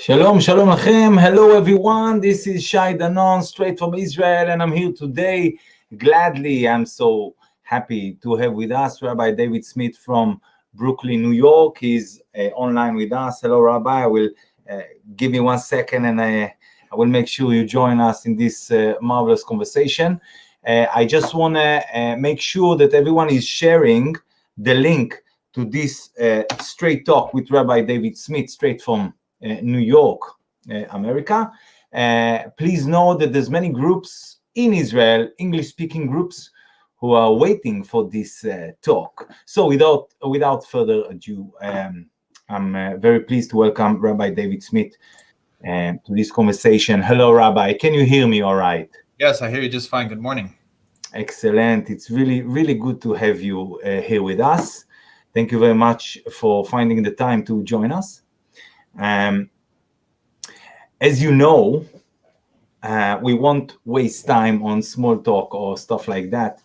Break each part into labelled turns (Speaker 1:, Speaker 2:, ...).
Speaker 1: Shalom, shalom lachem. Hello, everyone. This is Shai Danon, straight from Israel, and I'm here today. Gladly, I'm so happy to have with us Rabbi David Smith from Brooklyn, New York. He's online with us. Hello, Rabbi. I will give you 1 second, and I will make sure you join us in this marvelous conversation. I just want to make sure that everyone is sharing the link to this straight talk with Rabbi David Smith, straight from New York, America. Please know that there's many groups in Israel, English-speaking groups, who are waiting for this talk. So without further ado, I'm very pleased to welcome Rabbi David Smith to this conversation. Hello, Rabbi. Can you hear me all right?
Speaker 2: Yes, I hear you just fine. Good morning.
Speaker 1: Excellent. It's really, really good to have you here with us. Thank you very much for finding the time to join us. As you know, we won't waste time on small talk or stuff like that.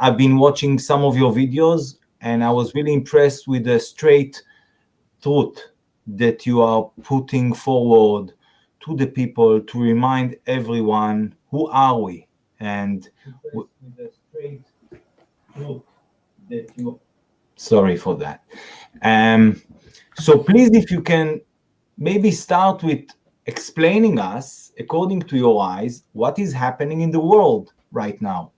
Speaker 1: I've been watching some of your videos, and I was really impressed with the straight truth that you are putting forward to the people to remind everyone who are we, and with the straight truth that you. Sorry for that. So please, if you can maybe start with explaining us, according to your eyes, what is happening in the world right now.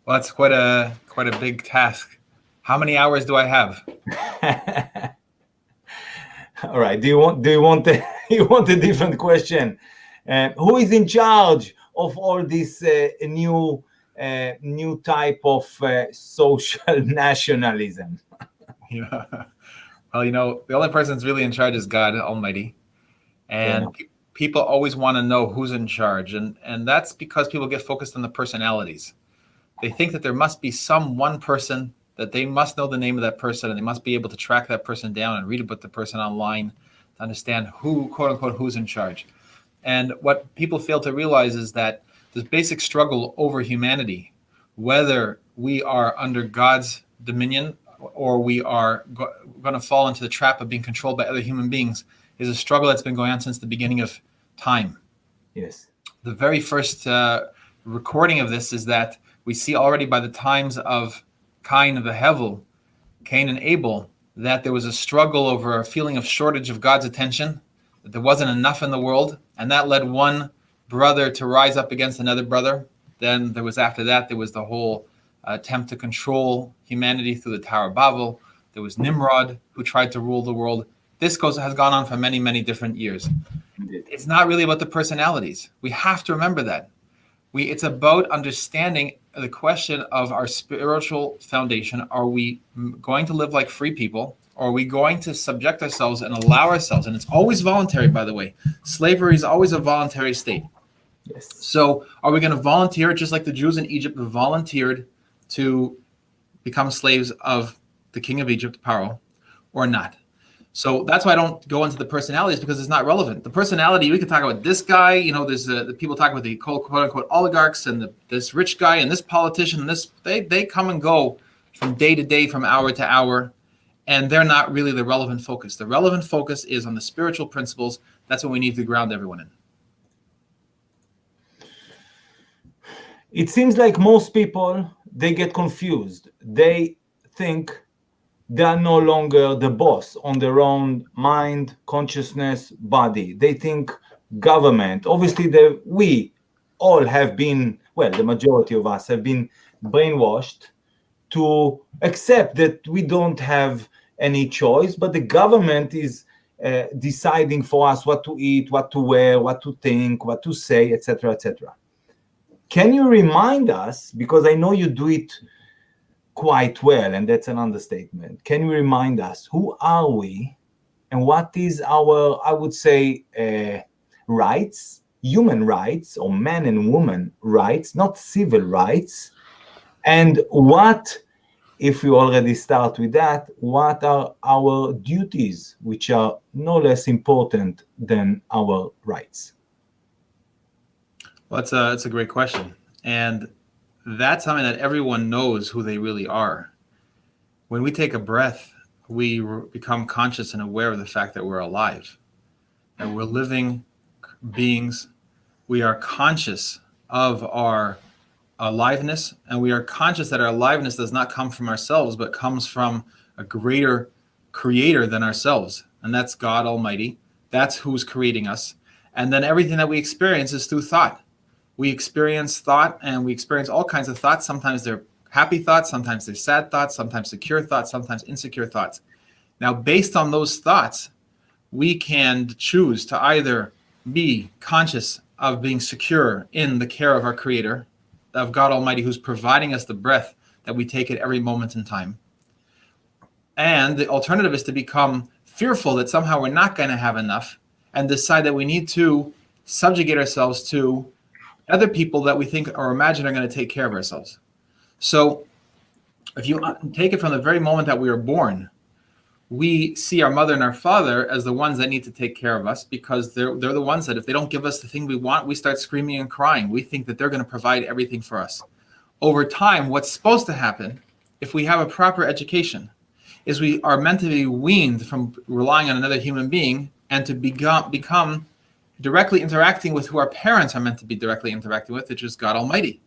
Speaker 2: Well, that's quite a big task. How many hours do I have?
Speaker 1: All right. Do you want a different question? Who is in charge of all this new type of social nationalism?
Speaker 2: Yeah. Well, the only person that's really in charge is God Almighty. And people always want to know who's in charge. And that's because people get focused on the personalities. They think that there must be one person, that they must know the name of that person, and they must be able to track that person down and read about the person online to understand who, quote unquote, who's in charge. And what people fail to realize is that this basic struggle over humanity, whether we are under God's dominion or we are going to fall into the trap of being controlled by other human beings, is a struggle that's been going on since the beginning of time.
Speaker 1: Yes.
Speaker 2: The very first recording of this is that we see already by the times of Cain and Abel, that there was a struggle over a feeling of shortage of God's attention, that there wasn't enough in the world, and that led one brother to rise up against another brother. Then there was the whole attempt to control humanity through the Tower of Babel. There was Nimrod, who tried to rule the world. This has gone on for many, many different years. It's not really about the personalities. We have to remember that. It's about understanding the question of our spiritual foundation. Are we going to live like free people? Or are we going to subject ourselves and allow ourselves? And it's always voluntary, by the way. Slavery is always a voluntary state.
Speaker 1: Yes.
Speaker 2: So are we going to volunteer, just like the Jews in Egypt volunteered to become slaves of the king of Egypt, Pharaoh, or not? So that's why I don't go into the personalities, because it's not relevant. The personality, we can talk about this guy, there's the people talk about the quote unquote oligarchs and this rich guy and this politician and this, they come and go from day to day, from hour to hour, and they're not really the relevant focus. The relevant focus is on the spiritual principles. That's what we need to ground everyone in.
Speaker 1: It seems like most people, they get confused. They think they are no longer the boss on their own mind, consciousness, body. They think government. Obviously, we all have been, the majority of us have been brainwashed to accept that we don't have any choice, but the government is deciding for us what to eat, what to wear, what to think, what to say, etc., etc. Can you remind us, because I know you do it quite well, and that's an understatement. Can you remind us, who are we and what is our, I would say, rights, human rights, or man and woman rights, not civil rights? And what, if we already start with that, what are our duties, which are no less important than our rights?
Speaker 2: Well, that's a great question. And that's something that everyone knows who they really are. When we take a breath, we become conscious and aware of the fact that we're alive. and we're living beings. We are conscious of our aliveness, and we are conscious that our aliveness does not come from ourselves, but comes from a greater creator than ourselves, and that's God Almighty. That's who's creating us. And then everything that we experience is through thought. We experience thought, and we experience all kinds of thoughts. Sometimes they're happy thoughts, sometimes they're sad thoughts, sometimes secure thoughts, sometimes insecure thoughts. Now, based on those thoughts, we can choose to either be conscious of being secure in the care of our Creator, of God Almighty, who's providing us the breath that we take at every moment in time. And the alternative is to become fearful that somehow we're not going to have enough and decide that we need to subjugate ourselves to other people that we think or imagine are going to take care of ourselves. So if you take it from the very moment that we were born, we see our mother and our father as the ones that need to take care of us, because they're the ones that if they don't give us the thing we want, we start screaming and crying. We think that they're going to provide everything for us. Over time, what's supposed to happen, if we have a proper education, is we are meant to be weaned from relying on another human being and to become directly interacting with who our parents are meant to be directly interacting with, which is God Almighty.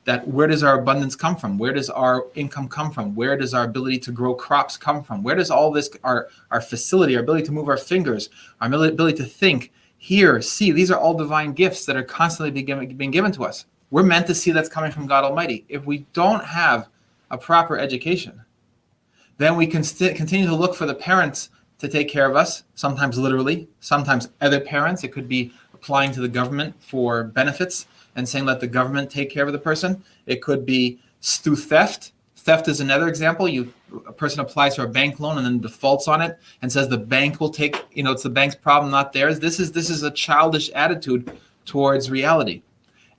Speaker 2: That where does our abundance come from? Where does our income come from? Where does our ability to grow crops come from? Where does all this, our facility, our ability to move our fingers, our ability to think, hear, see, these are all divine gifts that are constantly being given to us. We're meant to see that's coming from God Almighty. If we don't have a proper education, then we can continue to look for the parents to take care of us, sometimes literally, sometimes other parents. It could be applying to the government for benefits and saying let the government take care of the person. It could be through theft. Theft is another example. A person applies for a bank loan and then defaults on it and says the bank will take, it's the bank's problem, not theirs. This is a childish attitude towards reality.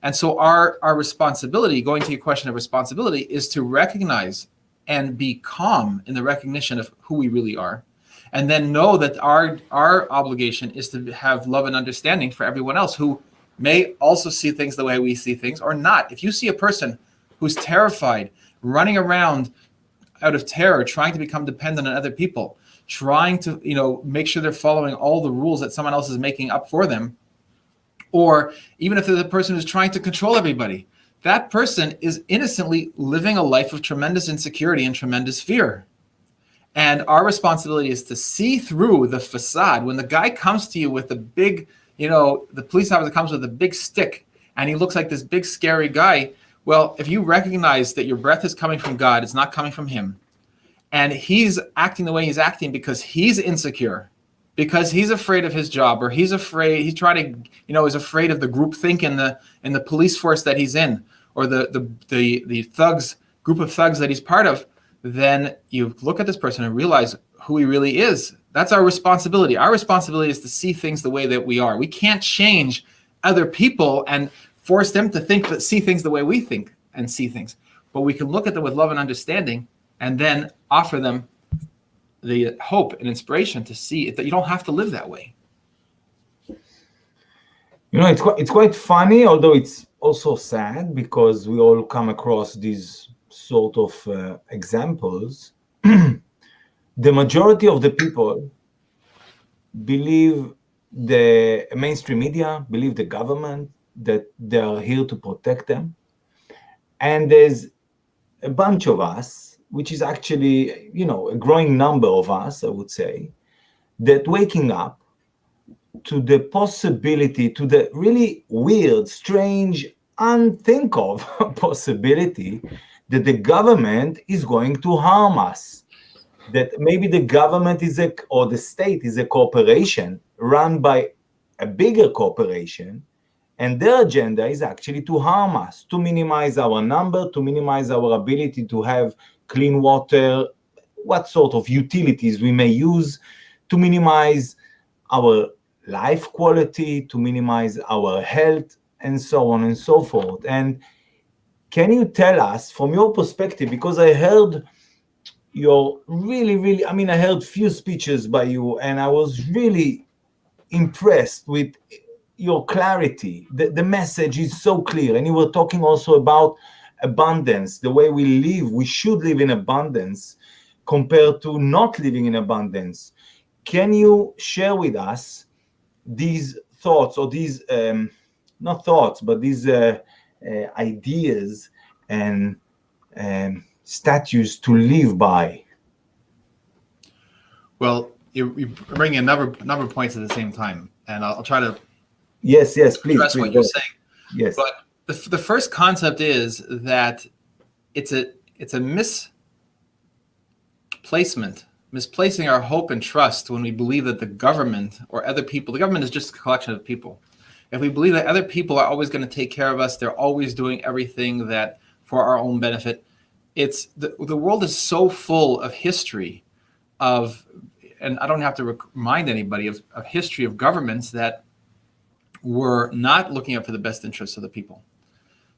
Speaker 2: And so our responsibility, going to your question of responsibility, is to recognize and be calm in the recognition of who we really are. And then know that our obligation is to have love and understanding for everyone else who may also see things the way we see things or not. If you see a person who's terrified, running around out of terror, trying to become dependent on other people, trying to make sure they're following all the rules that someone else is making up for them, or even if they're the person who's trying to control everybody, that person is innocently living a life of tremendous insecurity and tremendous fear. And our responsibility is to see through the facade. When the guy comes to you with a big, the police officer comes with a big stick and he looks like this big scary guy. Well, if you recognize that your breath is coming from God, it's not coming from him, and he's acting the way he's acting because he's insecure, because he's afraid of his job, or he's afraid, is afraid of the group think in the police force that he's in, or the thugs, group of thugs that he's part of, then you look at this person and realize who he really is. That's our responsibility. Our responsibility is to see things the way that we are. We can't change other people and force them to see things the way we think and see things. But we can look at them with love and understanding and then offer them the hope and inspiration to see that you don't have to live that way.
Speaker 1: It's quite funny, although it's also sad, because we all come across these sort of examples. The majority of the people believe the mainstream media, believe the government, that they are here to protect them. And there's a bunch of us, which is actually, a growing number of us, I would say, that waking up to the possibility, to the really weird, strange, unthink of possibility that the government is going to harm us. That maybe the government or the state is a corporation run by a bigger corporation, and their agenda is actually to harm us, to minimize our number, to minimize our ability to have clean water, what sort of utilities we may use, to minimize our life quality, to minimize our health, and so on and so forth. And can you tell us from your perspective, because I heard your really, I heard few speeches by you, and I was really impressed with your clarity. The message is so clear. And you were talking also about abundance, the way we live. We should live in abundance compared to not living in abundance. Can you share with us these thoughts, or these not thoughts, but these ideas and statutes to live by?
Speaker 2: Well, you bring a number of points at the same time, and I'll try to
Speaker 1: Yes, please,
Speaker 2: address what
Speaker 1: go.
Speaker 2: you're saying.
Speaker 1: Yes.
Speaker 2: But the first concept is that it's a misplacing our hope and trust when we believe that the government or other people, the government is just a collection of people. If we believe that other people are always going to take care of us, they're always doing everything that for our own benefit, it's the world is so full of history of, and I don't have to remind anybody of history of governments that were not looking out for the best interests of the people.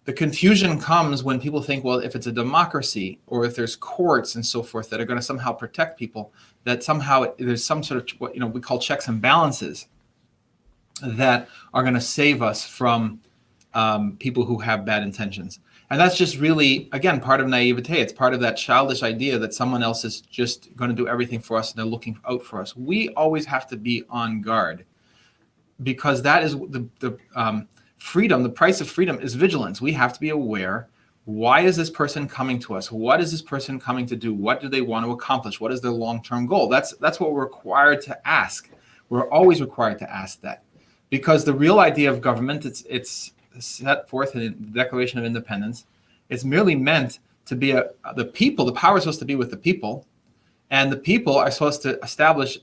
Speaker 2: The confusion comes when people think, well, if it's a democracy or if there's courts and so forth that are going to somehow protect people, that somehow there's some sort of what we call checks and balances that are going to save us from people who have bad intentions. And that's just really, again, part of naivete. It's part of that childish idea that someone else is just going to do everything for us and they're looking out for us. We always have to be on guard, because that is the freedom. The price of freedom is vigilance. We have to be aware. Why is this person coming to us? What is this person coming to do? What do they want to accomplish? What is their long-term goal? That's what we're required to ask. We're always required to ask that, because the real idea of government, it's set forth in the Declaration of Independence. It's merely meant to be the people. The power is supposed to be with the people, and the people are supposed to establish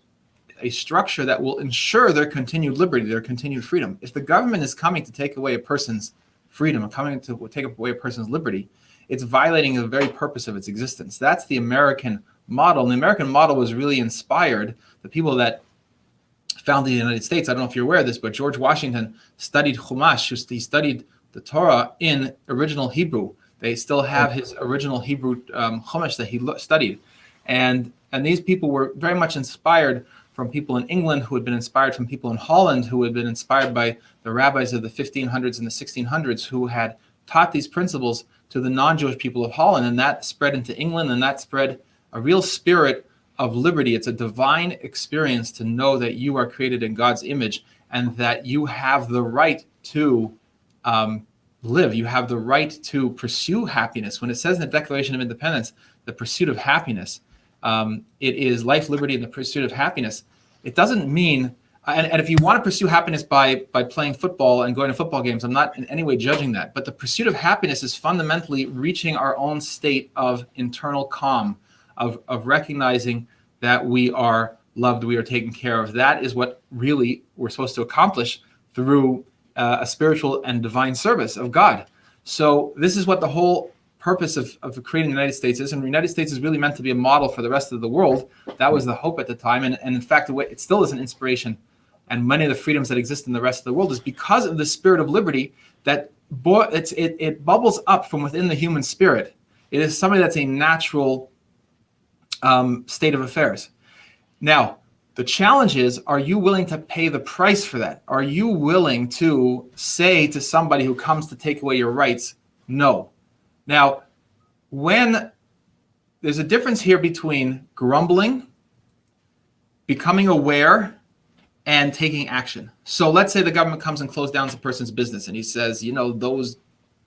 Speaker 2: a structure that will ensure their continued liberty, their continued freedom. If the government is coming to take away a person's freedom, or coming to take away a person's liberty, it's violating the very purpose of its existence. That's the American model. And the American model was really inspired. The people that founded the United States, I don't know if you're aware of this, but George Washington studied Chumash. He studied the Torah in original Hebrew. They still have his original Hebrew Chumash that he studied. And these people were very much inspired from people in England, who had been inspired from people in Holland, who had been inspired by the rabbis of the 1500s and the 1600s, who had taught these principles to the non-Jewish people of Holland. And that spread into England, and that spread a real spirit of liberty. It's a divine experience to know that you are created in God's image and that you have the right to live. You have the right to pursue happiness. When it says in the Declaration of Independence, the pursuit of happiness, it is life, liberty, and the pursuit of happiness. It doesn't mean, and if you want to pursue happiness by playing football and going to football games, I'm not in any way judging that. But the pursuit of happiness is fundamentally reaching our own state of internal calm, of recognizing that we are loved, we are taken care of. That is what really we're supposed to accomplish through a spiritual and divine service of God. So this is what the whole purpose of creating the United States is, and the United States is really meant to be a model for the rest of the world. That was the hope at the time, and in fact, it still is an inspiration. And many of the freedoms that exist in the rest of the world is because of the spirit of liberty that it bubbles up from within the human spirit. It is something that's a natural state of affairs. Now, the challenge is, are you willing to pay the price for that? Are you willing to say to somebody who comes to take away your rights, no? Now, when there's a difference here between grumbling, becoming aware, and taking action. So let's say the government comes and closes down a person's business, and he says, those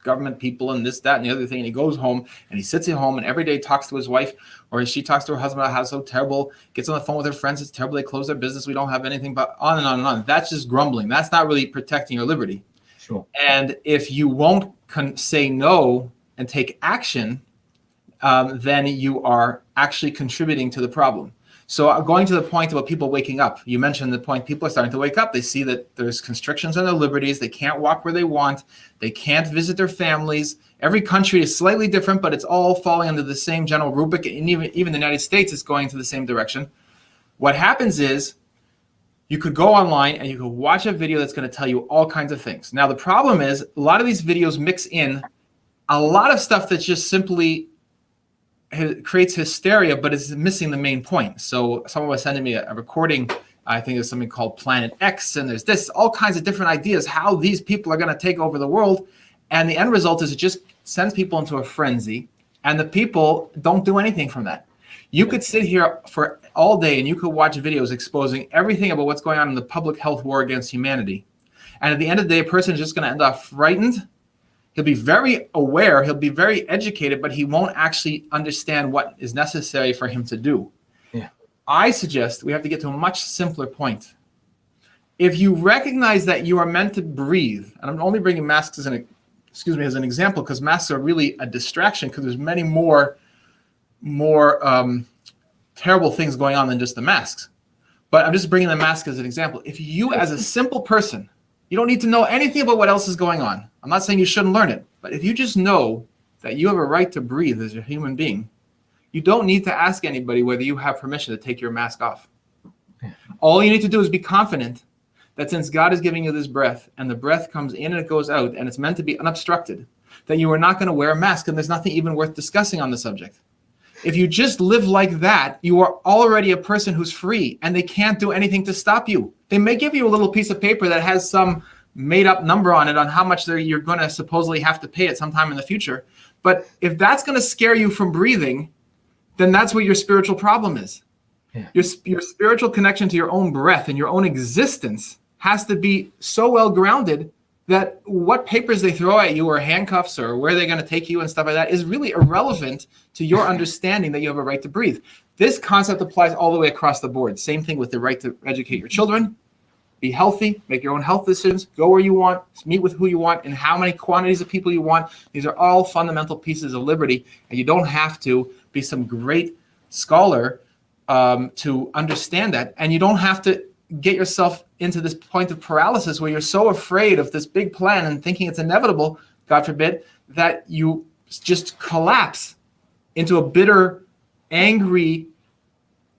Speaker 2: government people and this, that, and the other thing, and he goes home and he sits at home and every day talks to his wife, or she talks to her husband about how so terrible, gets on the phone with her friends, it's terrible, they close their business, we don't have anything, but on and on and on. That's just grumbling. That's not really protecting your liberty.
Speaker 1: Sure.
Speaker 2: And if you won't say no and take action, then you are actually contributing to the problem. So going to the point about people waking up, you mentioned the point, people are starting to wake up. They see that there's constrictions on their liberties. They can't walk where they want. They can't visit their families. Every country is slightly different, but it's all falling under the same general rubric. And even the United States is going to the same direction. What happens is you could go online and you could watch a video that's going to tell you all kinds of things. Now, the problem is a lot of these videos mix in a lot of stuff that's just simply creates hysteria, but is missing the main point. So someone was sending me a recording. I think there's something called Planet X, and there's all kinds of different ideas how these people are going to take over the world. And the end result is it just sends people into a frenzy, and the people don't do anything from that. You could sit here for all day and you could watch videos exposing everything about what's going on in the public health war against humanity. And at the end of the day, a person is just going to end up frightened. He'll be very aware, he'll be very educated, but he won't actually understand what is necessary for him to do.
Speaker 1: Yeah.
Speaker 2: I suggest we have to get to a much simpler point. If you recognize that you are meant to breathe, and I'm only bringing masks as an example, because masks are really a distraction, because there's many more terrible things going on than just the masks. But I'm just bringing the mask as an example. If you, as a simple person, you don't need to know anything about what else is going on. I'm not saying you shouldn't learn it, but if you just know that you have a right to breathe as a human being, you don't need to ask anybody whether you have permission to take your mask off. All you need to do is be confident that since God is giving you this breath, and the breath comes in and it goes out, and it's meant to be unobstructed, that you are not going to wear a mask, and there's nothing even worth discussing on the subject. If you just live like that, you are already a person who's free, and they can't do anything to stop you. They may give you a little piece of paper that has some made-up number on it on how much you're going to supposedly have to pay at some time in the future. But if that's going to scare you from breathing, then that's what your spiritual problem is. Yeah. Your spiritual connection to your own breath and your own existence has to be so well grounded that what papers they throw at you or handcuffs or where they're going to take you and stuff like that is really irrelevant to your understanding that you have a right to breathe. This concept applies all the way across the board. Same thing with the right to educate your children, be healthy, make your own health decisions, go where you want, meet with who you want, and how many quantities of people you want. These are all fundamental pieces of liberty, and you don't have to be some great scholar to understand that, and you don't have to get yourself into this point of paralysis where you're so afraid of this big plan and thinking it's inevitable, God forbid, that you just collapse into a bitter, angry,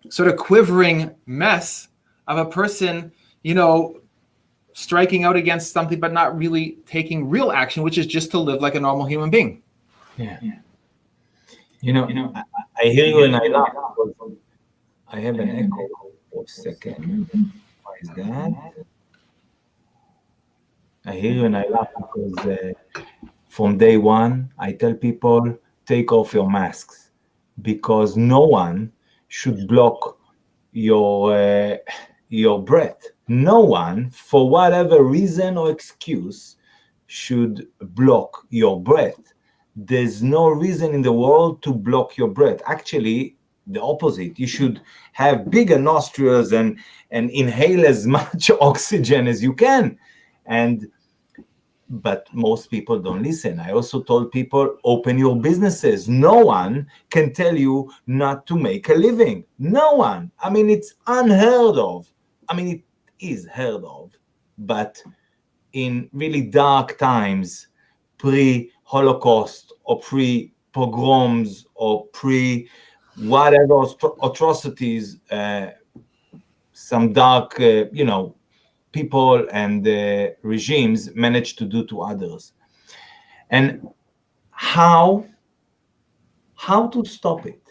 Speaker 2: sort of quivering mess of a person, striking out against something but not really taking real action, which is just to live like a normal human being.
Speaker 1: Yeah. I hear you and I laugh. I have an echo for a second. Why is that? I hear you and I laugh because from day one, I tell people, take off your masks, because no one should block your breath. No one, for whatever reason or excuse, should block your breath. There's no reason in the world to block your breath. Actually, the opposite. You should have bigger nostrils and inhale as much oxygen as you can. But most people don't listen. I also told people, open your businesses. No one can tell you not to make a living. No one. I mean, it's unheard of. I mean, it is heard of, but in really dark times, pre-Holocaust or pre-pogroms or pre-whatever atrocities, some dark, people and regimes managed to do to others. And how to stop it?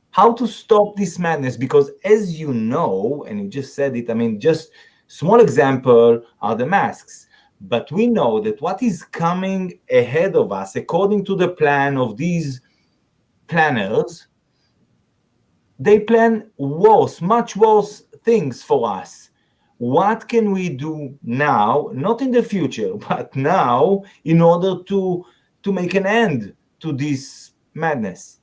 Speaker 1: How to stop this madness? Because as you know, and you just said it, I mean, just small example are the masks. But we know that what is coming ahead of us, according to the plan of these planners, they plan worse, much worse things for us. What can we do now, not in the future, but now, in order to make an end to this madness?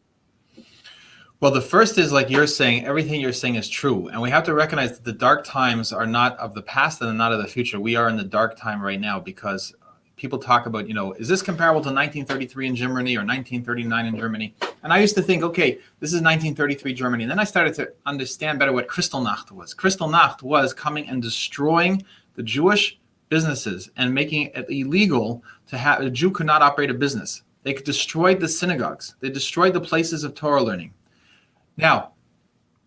Speaker 2: Well, the first is, like you're saying, everything you're saying is true. And we have to recognize that the dark times are not of the past and not of the future. We are in the dark time right now because people talk about, is this comparable to 1933 in Germany or 1939 in Germany? And I used to think, okay, this is 1933 Germany. And then I started to understand better what Kristallnacht was. Kristallnacht was coming and destroying the Jewish businesses and making it illegal to have, a Jew could not operate a business. They destroyed the synagogues. They destroyed the places of Torah learning. Now,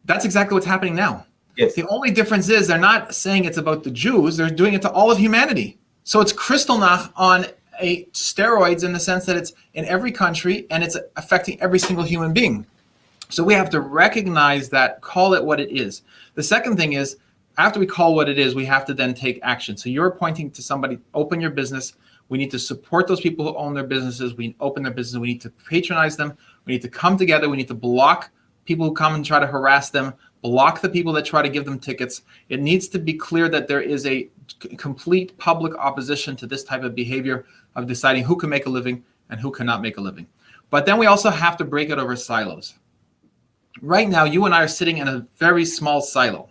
Speaker 2: that's exactly what's happening now.
Speaker 1: Yes.
Speaker 2: The only difference is they're not saying it's about the Jews. They're doing it to all of humanity. So it's Kristallnacht on a steroids in the sense that it's in every country and it's affecting every single human being. So we have to recognize that, call it what it is. The second thing is, after we call what it is, we have to then take action. So you're pointing to somebody, open your business. We need to support those people who own their businesses. We open their business. We need to patronize them. We need to come together. We need to block people who come and try to harass them, block the people that try to give them tickets. It needs to be clear that there is a complete public opposition to this type of behavior of deciding who can make a living and who cannot make a living. But then we also have to break it over silos. Right now, you and I are sitting in a very small silo,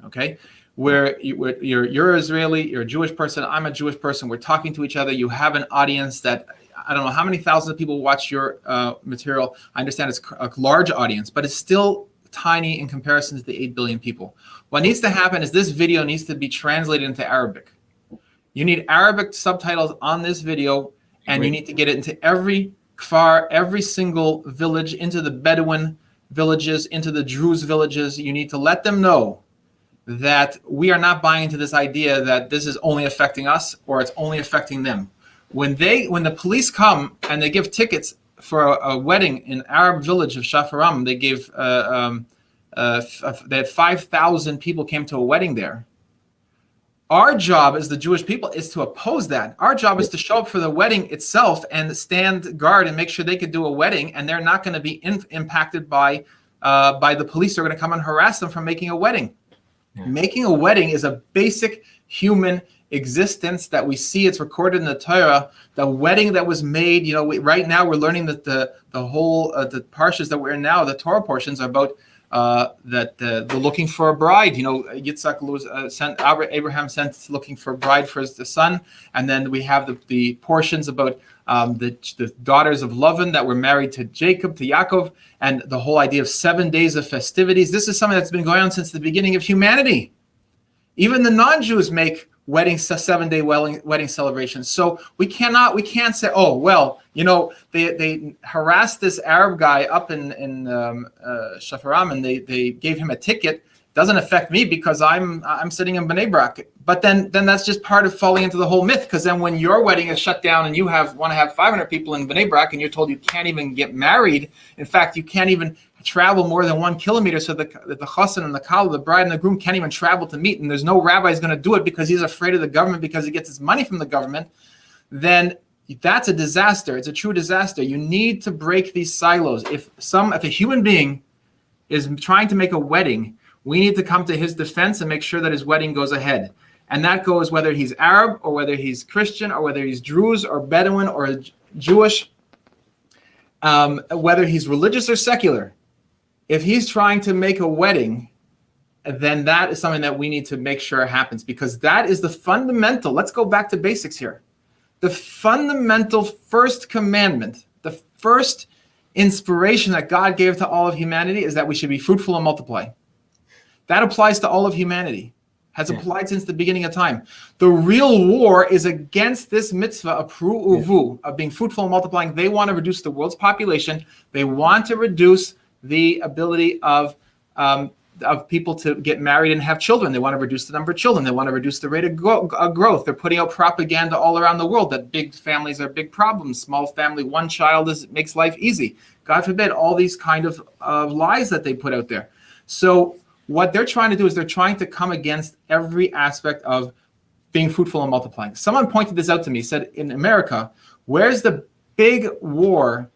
Speaker 2: okay? Where you're Israeli, you're a Jewish person, I'm a Jewish person, we're talking to each other, you have an audience that, I don't know how many thousands of people watch your material. I understand it's a large audience, but it's still tiny in comparison to the 8 billion people. What needs to happen is this video needs to be translated into Arabic. You need Arabic subtitles on this video, and you need to get it into every kfar, every single village, into the Bedouin villages, into the Druze villages. You need to let them know that we are not buying into this idea that this is only affecting us or it's only affecting them. When the police come and they give tickets for a wedding in Arab village of Shafaram, they gave they had 5,000 people came to a wedding there. Our job as the Jewish people is to oppose that. Our job is to show up for the wedding itself and stand guard and make sure they could do a wedding, and they're not going to be impacted by the police who are going to come and harass them from making a wedding. Yeah. Making a wedding is a basic human existence that we see. It's recorded in the Torah. The wedding that was made, right now we're learning that the whole the parshas that we're in now, the Torah portions are about the looking for a bride. Yitzchak sent Abraham sent looking for a bride for his son, and then we have the portions about the daughters of Lavan that were married to Jacob, to Yaakov, and the whole idea of 7 days of festivities. This is something that's been going on since the beginning of humanity. Even the non-Jews make wedding 7-day wedding celebrations. So we can't say, oh well, they harassed this Arab guy up in Shafaram and they gave him a ticket. Doesn't affect me because I'm sitting in Bnei Brak. But then that's just part of falling into the whole myth, because then when your wedding is shut down and you want to have 500 people in Bnei Brak and you're told you can't even get married, in fact you can't even travel more than 1 kilometer, so the chassan and the kala, the bride and the groom, can't even travel to meet, and there's no rabbi who's going to do it because he's afraid of the government, because he gets his money from the government, then that's a disaster. It's a true disaster. You need to break these silos. If a human being is trying to make a wedding, we need to come to his defense and make sure that his wedding goes ahead. And that goes whether he's Arab or whether he's Christian or whether he's Druze or Bedouin or Jewish, whether he's religious or secular. If he's trying to make a wedding, then that is something that we need to make sure happens, because that is the fundamental. Let's go back to basics here. The fundamental first commandment, the first inspiration that God gave to all of humanity is that we should be fruitful and multiply. That applies to all of humanity, has applied since the beginning of time. The real war is against this mitzvah of pru uvu, of being fruitful and multiplying. They want to reduce the world's population. They want to reduce the ability of people to get married and have children. They want to reduce the number of children. They want to reduce the rate of growth. They're putting out propaganda all around the world that big families are big problems. Small family, one child makes life easy. God forbid, all these kind of lies that they put out there. So what they're trying to do is they're trying to come against every aspect of being fruitful and multiplying. Someone pointed this out to me, said, in America, where's the big war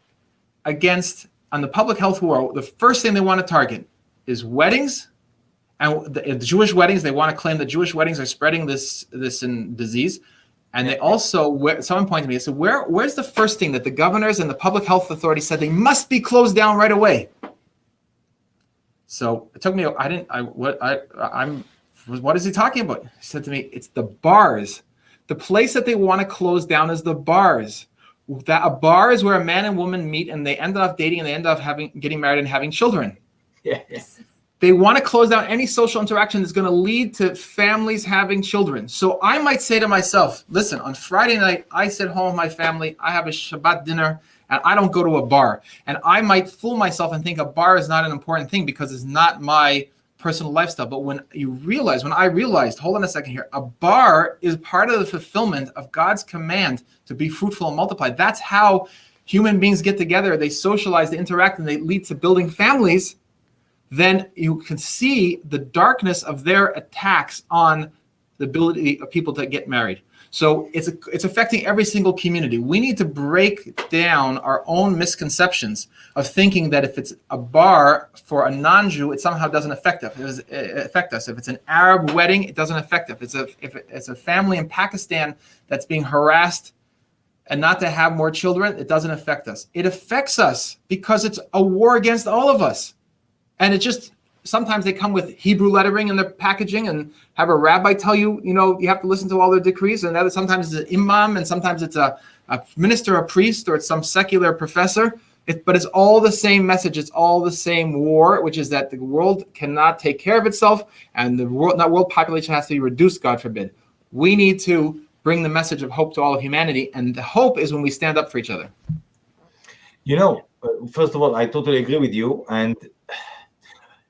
Speaker 2: against, on the public health war, the first thing they want to target is weddings, and the Jewish weddings. They want to claim that Jewish weddings are spreading this disease. And they also, someone pointed to me, they said, where's the first thing that the governors and the public health authorities said they must be closed down right away? So it took me, what is he talking about? He said to me, it's the bars. The place that they want to close down is the bars. That a bar is where a man and woman meet and they end up dating and they end up getting married and having children.
Speaker 1: Yes.
Speaker 2: They want to close down any social interaction that's going to lead to families having children. So I might say to myself, listen, on Friday night, I sit home with my family, I have a Shabbat dinner, and I don't go to a bar. And I might fool myself and think a bar is not an important thing because it's not my personal lifestyle. But when I realized, hold on a second here, a bar is part of the fulfillment of God's command to be fruitful and multiply. That's how human beings get together. They socialize, they interact, and they lead to building families. Then you can see the darkness of their attacks on the ability of people to get married. So it's affecting every single community. We need to break down our own misconceptions of thinking that if it's a bar for a non-Jew, it somehow doesn't affect us. If it's an Arab wedding, it doesn't affect us. If it's a family in Pakistan that's being harassed and not to have more children, it doesn't affect us. It affects us because it's a war against all of us. And it just, sometimes they come with Hebrew lettering in their packaging and have a rabbi tell you, you have to listen to all their decrees. And that sometimes it's an imam, and sometimes it's a minister, a priest, or it's some secular professor. But it's all the same message. It's all the same war, which is that the world cannot take care of itself, and the world population has to be reduced, God forbid. We need to bring the message of hope to all of humanity, and the hope is when we stand up for each other.
Speaker 1: First of all, I totally agree with you, and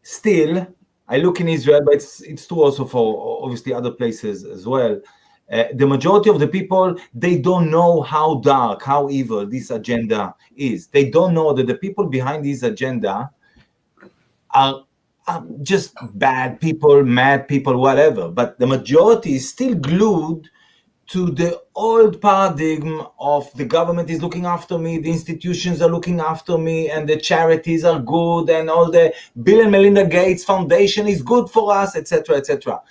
Speaker 1: still, I look in Israel, but it's true also for obviously other places as well. The majority of the people, they don't know how dark, how evil this agenda is. They don't know that the people behind this agenda are just bad people, mad people, whatever. But the majority is still glued to the old paradigm of the government is looking after me, the institutions are looking after me, and the charities are good, and all the Bill and Melinda Gates Foundation is good for us, etc., etc.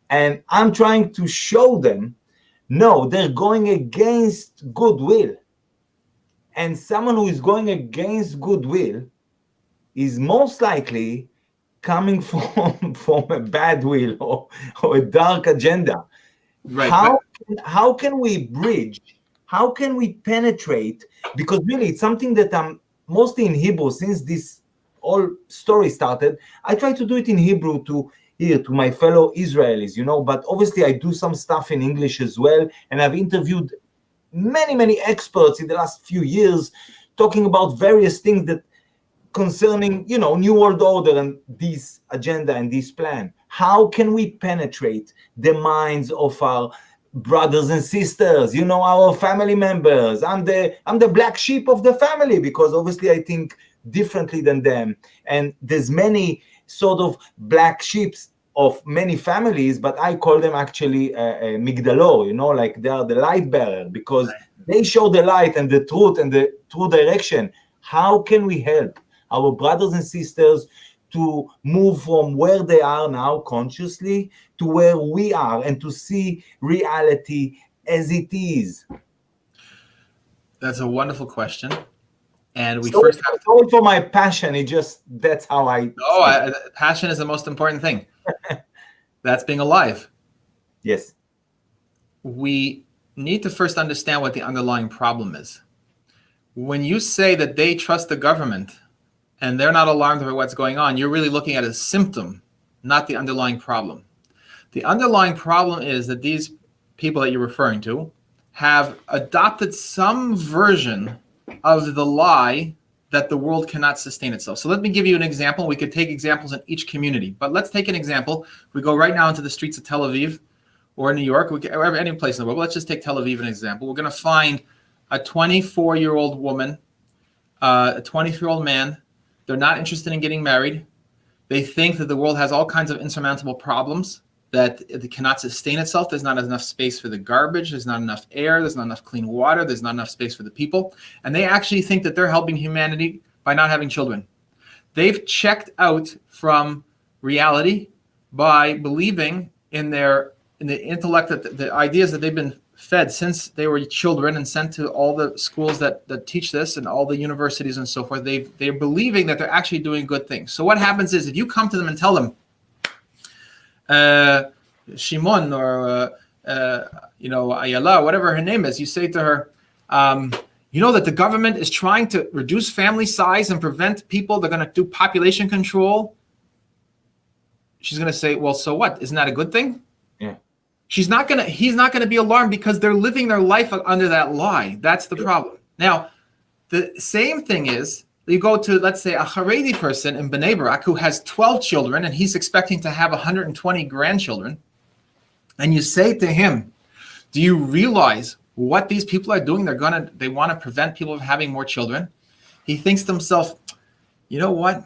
Speaker 1: And I'm trying to show them, no, they're going against goodwill. And someone who is going against goodwill is most likely coming from a bad will or a dark agenda. Right. How can we bridge? How can we penetrate? Because really, it's something that I'm mostly in Hebrew since this whole story started. I try to do it in Hebrew to my fellow Israelis, but obviously I do some stuff in English as well. And I've interviewed many experts in the last few years talking about various things that concerning, New World Order and this agenda and this plan. How can we penetrate the minds of our brothers and sisters, our family members? I'm the black sheep of the family because obviously I think differently than them. And there's many sort of black sheeps of many families, but I call them actually migdalor, like they are the light bearer because they show the light and the truth and the true direction. How can we help our brothers and sisters to move from where they are now consciously to where we are and to see reality as it is?
Speaker 2: That's a wonderful question. And we
Speaker 1: first have to... Sorry for my passion. That's how I...
Speaker 2: passion is the most important thing. That's being alive.
Speaker 1: Yes.
Speaker 2: We need to first understand what the underlying problem is. When you say that they trust the government and they're not alarmed about what's going on, you're really looking at a symptom, not the underlying problem. The underlying problem is that these people that you're referring to have adopted some version of the lie that the world cannot sustain itself. So let me give you an example. We could take examples in each community, but let's take an example. We go right now into the streets of Tel Aviv or New York, or any place in the world. But let's just take Tel Aviv as an example. We're going to find a 24-year-old woman, a 24-year-old man. They're not interested in getting married. They think that the world has all kinds of insurmountable problems, that it cannot sustain itself. There's not enough space for the garbage. There's not enough air. There's not enough clean water. There's not enough space for the people. And they actually think that they're helping humanity by not having children. They've checked out from reality by believing in the intellect, that the ideas that they've been fed since they were children and sent to all the schools that teach this and all the universities and so forth. They're believing that they're actually doing good things. So what happens is if you come to them and tell them, Shimon or Ayala, whatever her name is, you say to her, that the government is trying to reduce family size and prevent people. They're going to do population control. She's going to say, well, so what? Isn't that a good thing?
Speaker 1: Yeah.
Speaker 2: He's not going to be alarmed because they're living their life under that lie. That's the problem. Now, the same thing is, you go to, let's say, a Haredi person in Bnei Brak who has 12 children and he's expecting to have 120 grandchildren. And you say to him, do you realize what these people are doing? They want to prevent people from having more children. He thinks to himself, you know what?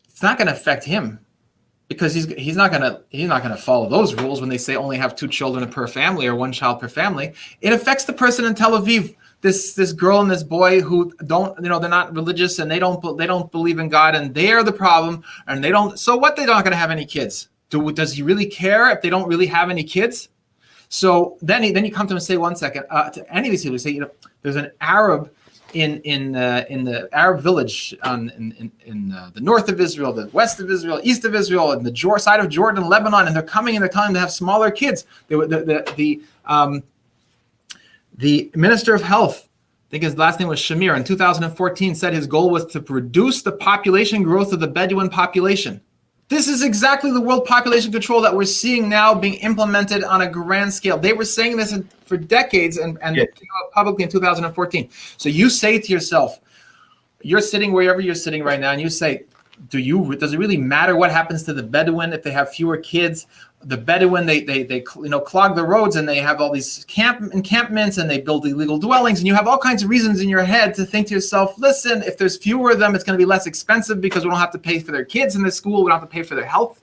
Speaker 2: It's not going to affect him. because he's not gonna follow those rules when they say only have 2 children per family or 1 child per family. It affects the person in Tel Aviv, this girl and this boy who don't, they're not religious and they don't believe in God, and they're the problem, and they don't. So what? They're not going to have any kids. Does he really care if they don't really have any kids? So then you come to him and say, one second, to any of these people, say, there's an Arab in the Arab village in the north of Israel, the west of Israel, east of Israel, and the side of Jordan, Lebanon, and they're coming and they're telling them to have smaller kids. The Minister of Health, I think his last name was Shamir, in 2014 said his goal was to reduce the population growth of the Bedouin population. This is exactly the world population control that we're seeing now being implemented on a grand scale. They were saying this for decades and
Speaker 1: Yes.
Speaker 2: publicly in 2014. So you say to yourself, you're sitting wherever you're sitting right now, and you say, does it really matter what happens to the Bedouin if they have fewer kids? The Bedouin, they clog the roads, and they have all these encampments, and they build illegal dwellings, and you have all kinds of reasons in your head to think to yourself, listen, if there's fewer of them, it's going to be less expensive because we don't have to pay for their kids in the school, we don't have to pay for their health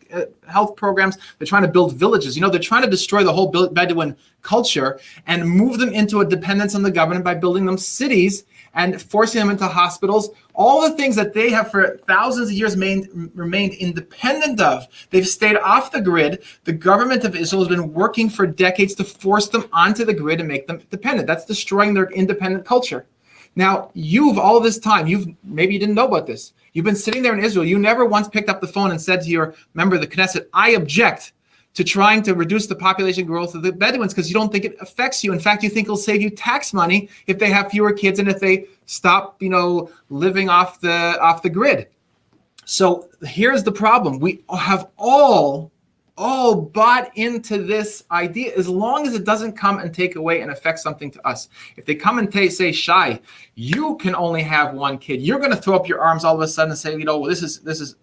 Speaker 2: programs. They're trying to build villages. They're trying to destroy the whole Bedouin culture and move them into a dependence on the government by building them cities and forcing them into hospitals. All the things that they have for thousands of years remained independent of. They've stayed off the grid. The government of Israel has been working for decades to force them onto the grid and make them dependent. That's destroying their independent culture. Now, all this time, maybe you didn't know about this. You've been sitting there in Israel. You never once picked up the phone and said to your member of the Knesset, I object to trying to reduce the population growth of the Bedouins because you don't think it affects you. In fact, you think it'll save you tax money if they have fewer kids and if they stop, living off the grid. So here's the problem. We have all bought into this idea, as long as it doesn't come and take away and affect something to us. If they come and say, Shai, you can only have 1 kid, you're going to throw up your arms all of a sudden and say, well, this is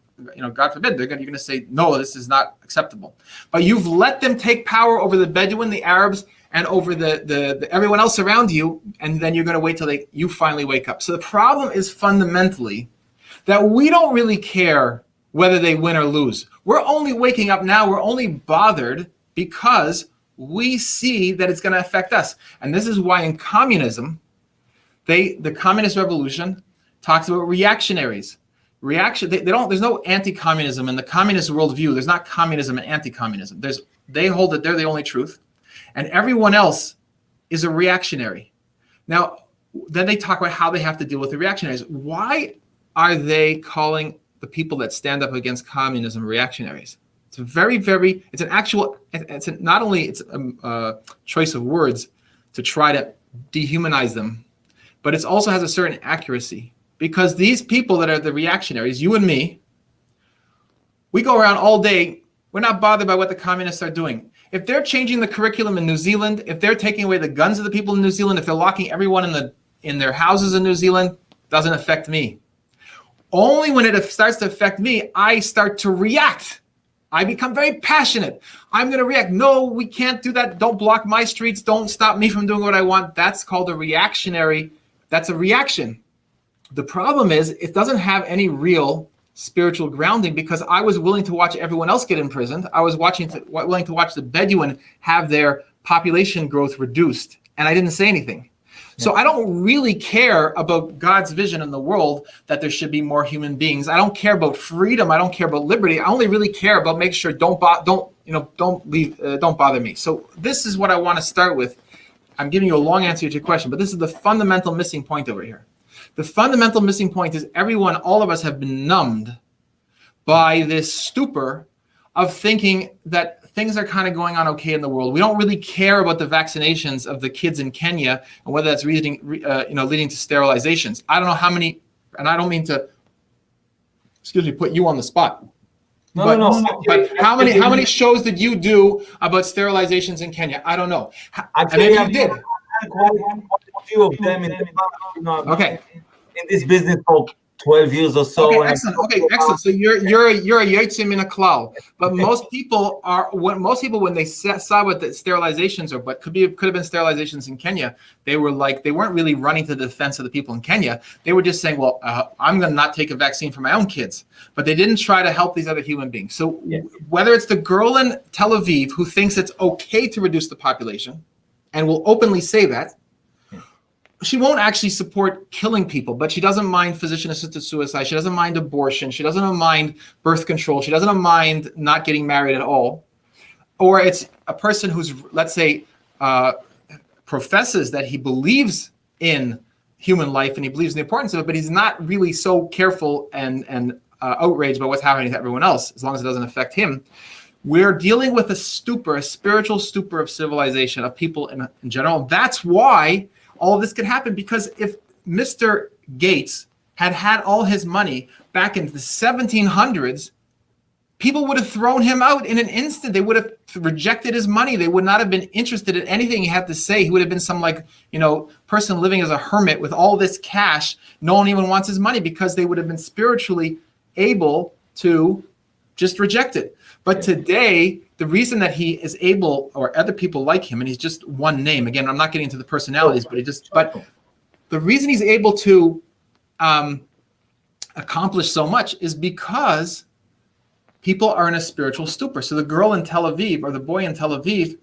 Speaker 2: God forbid, you're going to say, no, this is not acceptable. But you've let them take power over the Bedouin, the Arabs, and over the everyone else around you, and then you're going to wait till you finally wake up. So the problem is fundamentally that we don't really care whether they win or lose. We're only waking up now. We're only bothered because we see that it's going to affect us. And this is why in communism, the communist revolution talks about reactionaries. There's no anti-communism in the communist worldview. There's not communism and anti-communism. They hold that they're the only truth, and everyone else is a reactionary. Now, then they talk about how they have to deal with the reactionaries. Why are they calling the people that stand up against communism reactionaries? It's not only a choice of words to try to dehumanize them, but it also has a certain accuracy. Because these people that are the reactionaries, you and me, we go around all day. We're not bothered by what the communists are doing. If they're changing the curriculum in New Zealand, if they're taking away the guns of the people in New Zealand, if they're locking everyone in their houses in New Zealand, doesn't affect me. Only when it starts to affect me, I start to react. I become very passionate. I'm going to react. No, we can't do that. Don't block my streets. Don't stop me from doing what I want. That's called a reactionary. That's a reaction. The problem is it doesn't have any real spiritual grounding because I was willing to watch everyone else get imprisoned. I was willing to watch the Bedouin have their population growth reduced, and I didn't say anything. Yeah. So I don't really care about God's vision in the world that there should be more human beings. I don't care about freedom. I don't care about liberty. I only really care about making sure don't bother me. So this is what I want to start with. I'm giving you a long answer to your question, but this is the fundamental missing point over here. The fundamental missing point is all of us have been numbed by this stupor of thinking that things are kind of going on okay in the world. We don't really care about the vaccinations of the kids in Kenya and whether that's leading to sterilizations. I don't know how many, and I don't mean to, put you on the spot. But how many shows did you do about sterilizations in Kenya? I don't know.
Speaker 1: Actually,
Speaker 2: you did.
Speaker 1: Quite a few of them in
Speaker 2: okay.
Speaker 1: In this business for 12 years or
Speaker 2: Okay,
Speaker 1: so. And
Speaker 2: excellent. Okay, excellent. So you're a yotzim in a klal, but most people when they saw what the sterilizations are, but could have been sterilizations in Kenya. They weren't really running to the defense of the people in Kenya. They were just saying, well, I'm going to not take a vaccine for my own kids, but they didn't try to help these other human beings. So whether it's the girl in Tel Aviv who thinks it's okay to reduce the population, and will openly say that. She won't actually support killing people, but she doesn't mind physician-assisted suicide. She doesn't mind abortion. She doesn't mind birth control. She doesn't mind not getting married at all. Or it's a person who's, let's say, professes that he believes in human life and he believes in the importance of it, but he's not really so careful and outraged by what's happening to everyone else, as long as it doesn't affect him. We're dealing with a stupor, a spiritual stupor of civilization, of people in general. That's why all of this could happen, because if Mr. Gates had all his money back in the 1700s, people would have thrown him out in an instant. They would have rejected his money. They would not have been interested in anything he had to say. He would have been some person living as a hermit with all this cash. No one even wants his money, because they would have been spiritually able to just reject it. But today, the reason that he is able, or other people like him, and he's just one name. Again, I'm not getting into the personalities, but the reason he's able to accomplish so much is because people are in a spiritual stupor. So the girl in Tel Aviv, or the boy in Tel Aviv,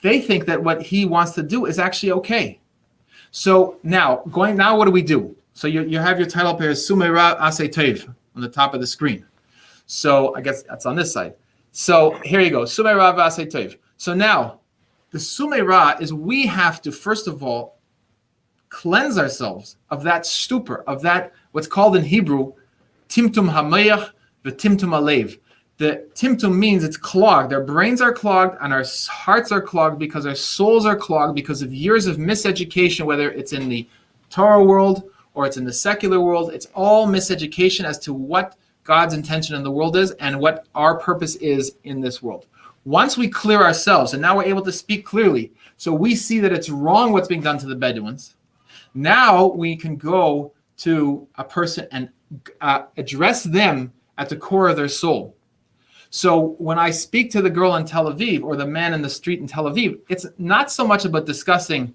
Speaker 2: they think that what he wants to do is actually okay. So now what do we do? So you have your title up here, Sumeira Aseh Tov, on the top of the screen. So I guess that's on this side. So here you go, Sumeira Aseh Tov. So now, the Sumeira is we have to, first of all, cleanse ourselves of that stupor, of that, what's called in Hebrew, Timtum HaMayach v'Timtum HaLev. The Timtum means it's clogged. Our brains are clogged and our hearts are clogged because our souls are clogged because of years of miseducation, whether it's in the Torah world or it's in the secular world. It's all miseducation as to what God's intention in the world is and what our purpose is in this world. Once we clear ourselves, and now we're able to speak clearly, so we see that it's wrong what's being done to the Bedouins, now we can go to a person and address them at the core of their soul. So when I speak to the girl in Tel Aviv or the man in the street in Tel Aviv, it's not so much about discussing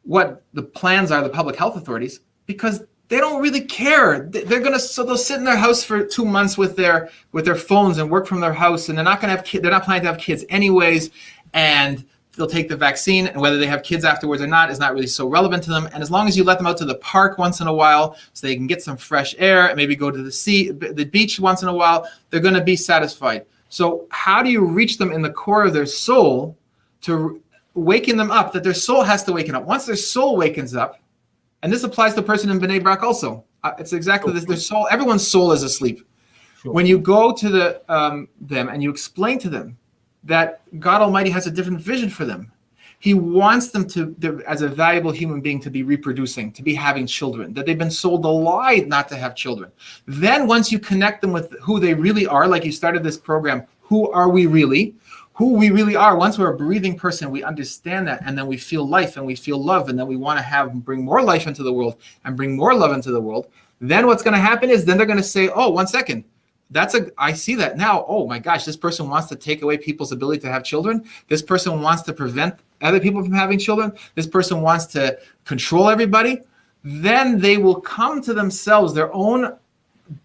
Speaker 2: what the plans are of the public health authorities, because they don't really care. They'll sit in their house for 2 months with their phones and work from their house, and they're not planning to have kids anyways, and they'll take the vaccine, and whether they have kids afterwards or not is not really so relevant to them. And as long as you let them out to the park once in a while so they can get some fresh air and maybe go to the beach once in a while, they're going to be satisfied. So how do you reach them in the core of their soul to waken them up, that their soul has to waken up? Once their soul wakens up, and this applies to the person in Bnei Brak also. It's exactly this. Their soul, everyone's soul is asleep. Sure. When you go to them and you explain to them that God Almighty has a different vision for them. He wants them to, as a valuable human being, to be reproducing, to be having children, that they've been sold a lie not to have children. Then once you connect them with who they really are, like you started this program, who are we really? Who we really are. Once we're a breathing person, we understand that, and then we feel life and we feel love, and then we want to bring more life into the world and bring more love into the world. Then what's going to happen is then they're going to say, oh, 1 second. I see that now. Oh my gosh, this person wants to take away people's ability to have children. This person wants to prevent other people from having children. This person wants to control everybody. Then they will come to themselves, their own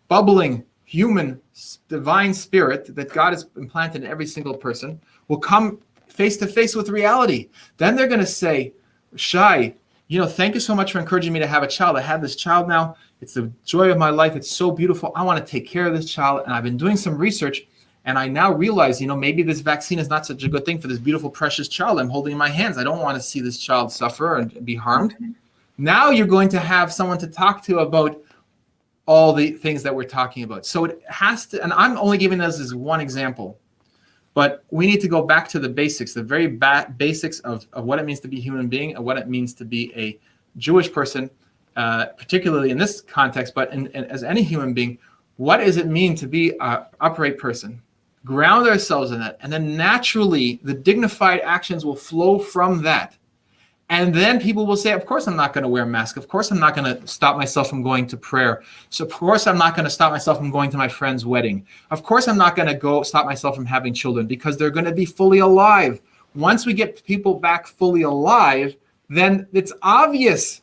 Speaker 2: bubbling human divine spirit that God has implanted in every single person will come face to face with reality. Then they're going to say, Shai, thank you so much for encouraging me to have a child. I have this child now. It's the joy of my life. It's so beautiful. I want to take care of this child. And I've been doing some research, and I now realize, maybe this vaccine is not such a good thing for this beautiful, precious child I'm holding in my hands. I don't want to see this child suffer and be harmed. Now you're going to have someone to talk to about all the things that we're talking about. So it has to, and I'm only giving this as one example, but we need to go back to the basics, the very basics of what it means to be a human being and what it means to be a Jewish person, particularly in this context, but as any human being. What does it mean to be an upright person? Ground ourselves in that, and then naturally the dignified actions will flow from that. And then people will say, of course, I'm not going to wear a mask. Of course, I'm not going to stop myself from going to prayer. So, of course, I'm not going to stop myself from going to my friend's wedding. Of course, I'm not going to go stop myself from having children because they're going to be fully alive. Once we get people back fully alive, then it's obvious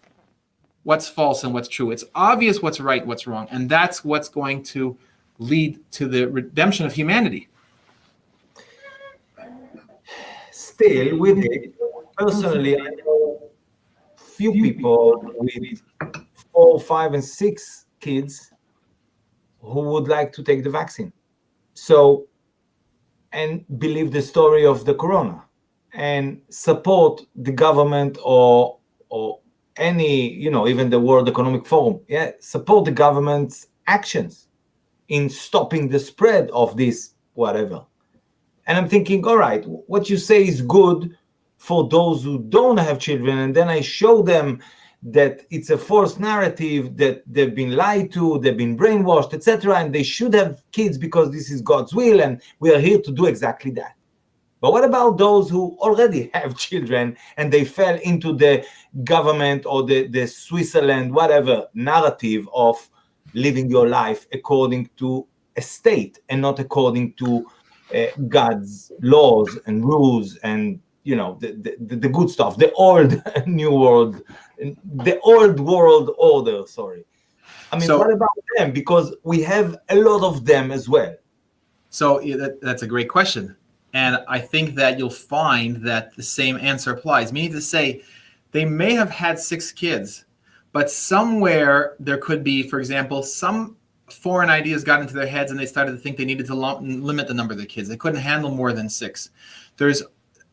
Speaker 2: what's false and what's true. It's obvious what's right, what's wrong. And that's what's going to lead to the redemption of humanity.
Speaker 1: Still, with personally, I know few people with 4, 5, and 6 kids who would like to take the vaccine. So, and believe the story of the corona and support the government or any, even the World Economic Forum, support the government's actions in stopping the spread of this whatever. And I'm thinking, all right, what you say is good for those who don't have children, and then I show them that it's a false narrative, that they've been lied to, they've been brainwashed, etc., and they should have kids because this is God's will, and we are here to do exactly that. But what about those who already have children and they fell into the government or the Switzerland, whatever, narrative of living your life according to a state and not according to God's laws and rules and, the good stuff, the old new world, the old world order, sorry. I mean, what about them? Because we have a lot of them as well.
Speaker 2: So that's a great question. And I think that you'll find that the same answer applies. Meaning to say, they may have had 6 kids, but somewhere there could be, for example, some foreign ideas got into their heads and they started to think they needed to limit the number of their kids. They couldn't handle more than 6. There's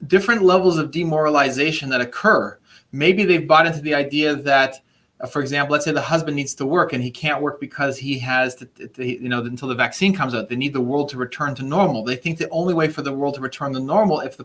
Speaker 2: different levels of demoralization that occur. Maybe they've bought into the idea that, for example, let's say the husband needs to work and he can't work because he has to, until the vaccine comes out. They need the world to return to normal. They think the only way for the world to return to normal if the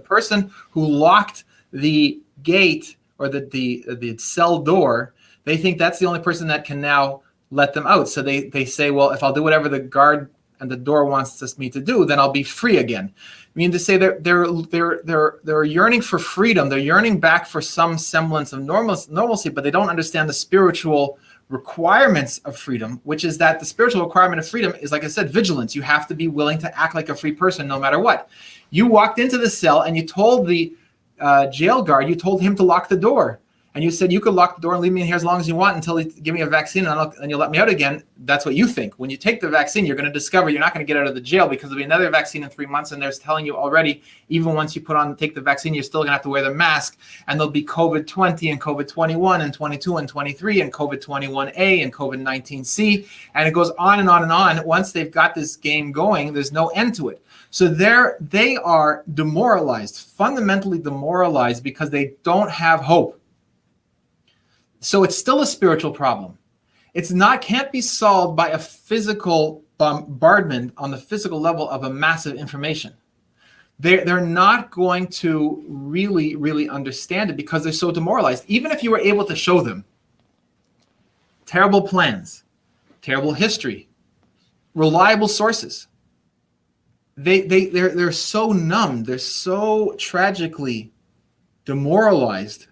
Speaker 2: person who locked the gate or the cell door, they think that's the only person that can now let them out. So they say, well, if I'll do whatever the guard and the door wants me to do, then I'll be free again. I mean, to say they're yearning for freedom. They're yearning back for some semblance of normalcy, but they don't understand the spiritual requirements of freedom, which is that the spiritual requirement of freedom is, like I said, vigilance. You have to be willing to act like a free person no matter what. You walked into the cell and you told the jail guard, you told him to lock the door. And you said you could lock the door and leave me in here as long as you want until you give me a vaccine and you'll let me out again. That's what you think. When you take the vaccine, you're going to discover you're not going to get out of the jail because there'll be another vaccine in 3 months. And they're telling you already, even once you take the vaccine, you're still going to have to wear the mask. And there'll be COVID-20 and COVID-21 and 22 and 23 and COVID-21A and COVID-19C. And it goes on and on and on. Once they've got this game going, there's no end to it. So they are demoralized, fundamentally demoralized because they don't have hope. So it's still a spiritual problem. Can't be solved by a physical bombardment on the physical level of a massive information. They're not going to really, really understand it because they're so demoralized. Even if you were able to show them terrible plans, terrible history, reliable sources, they're so numb, they're so tragically demoralized.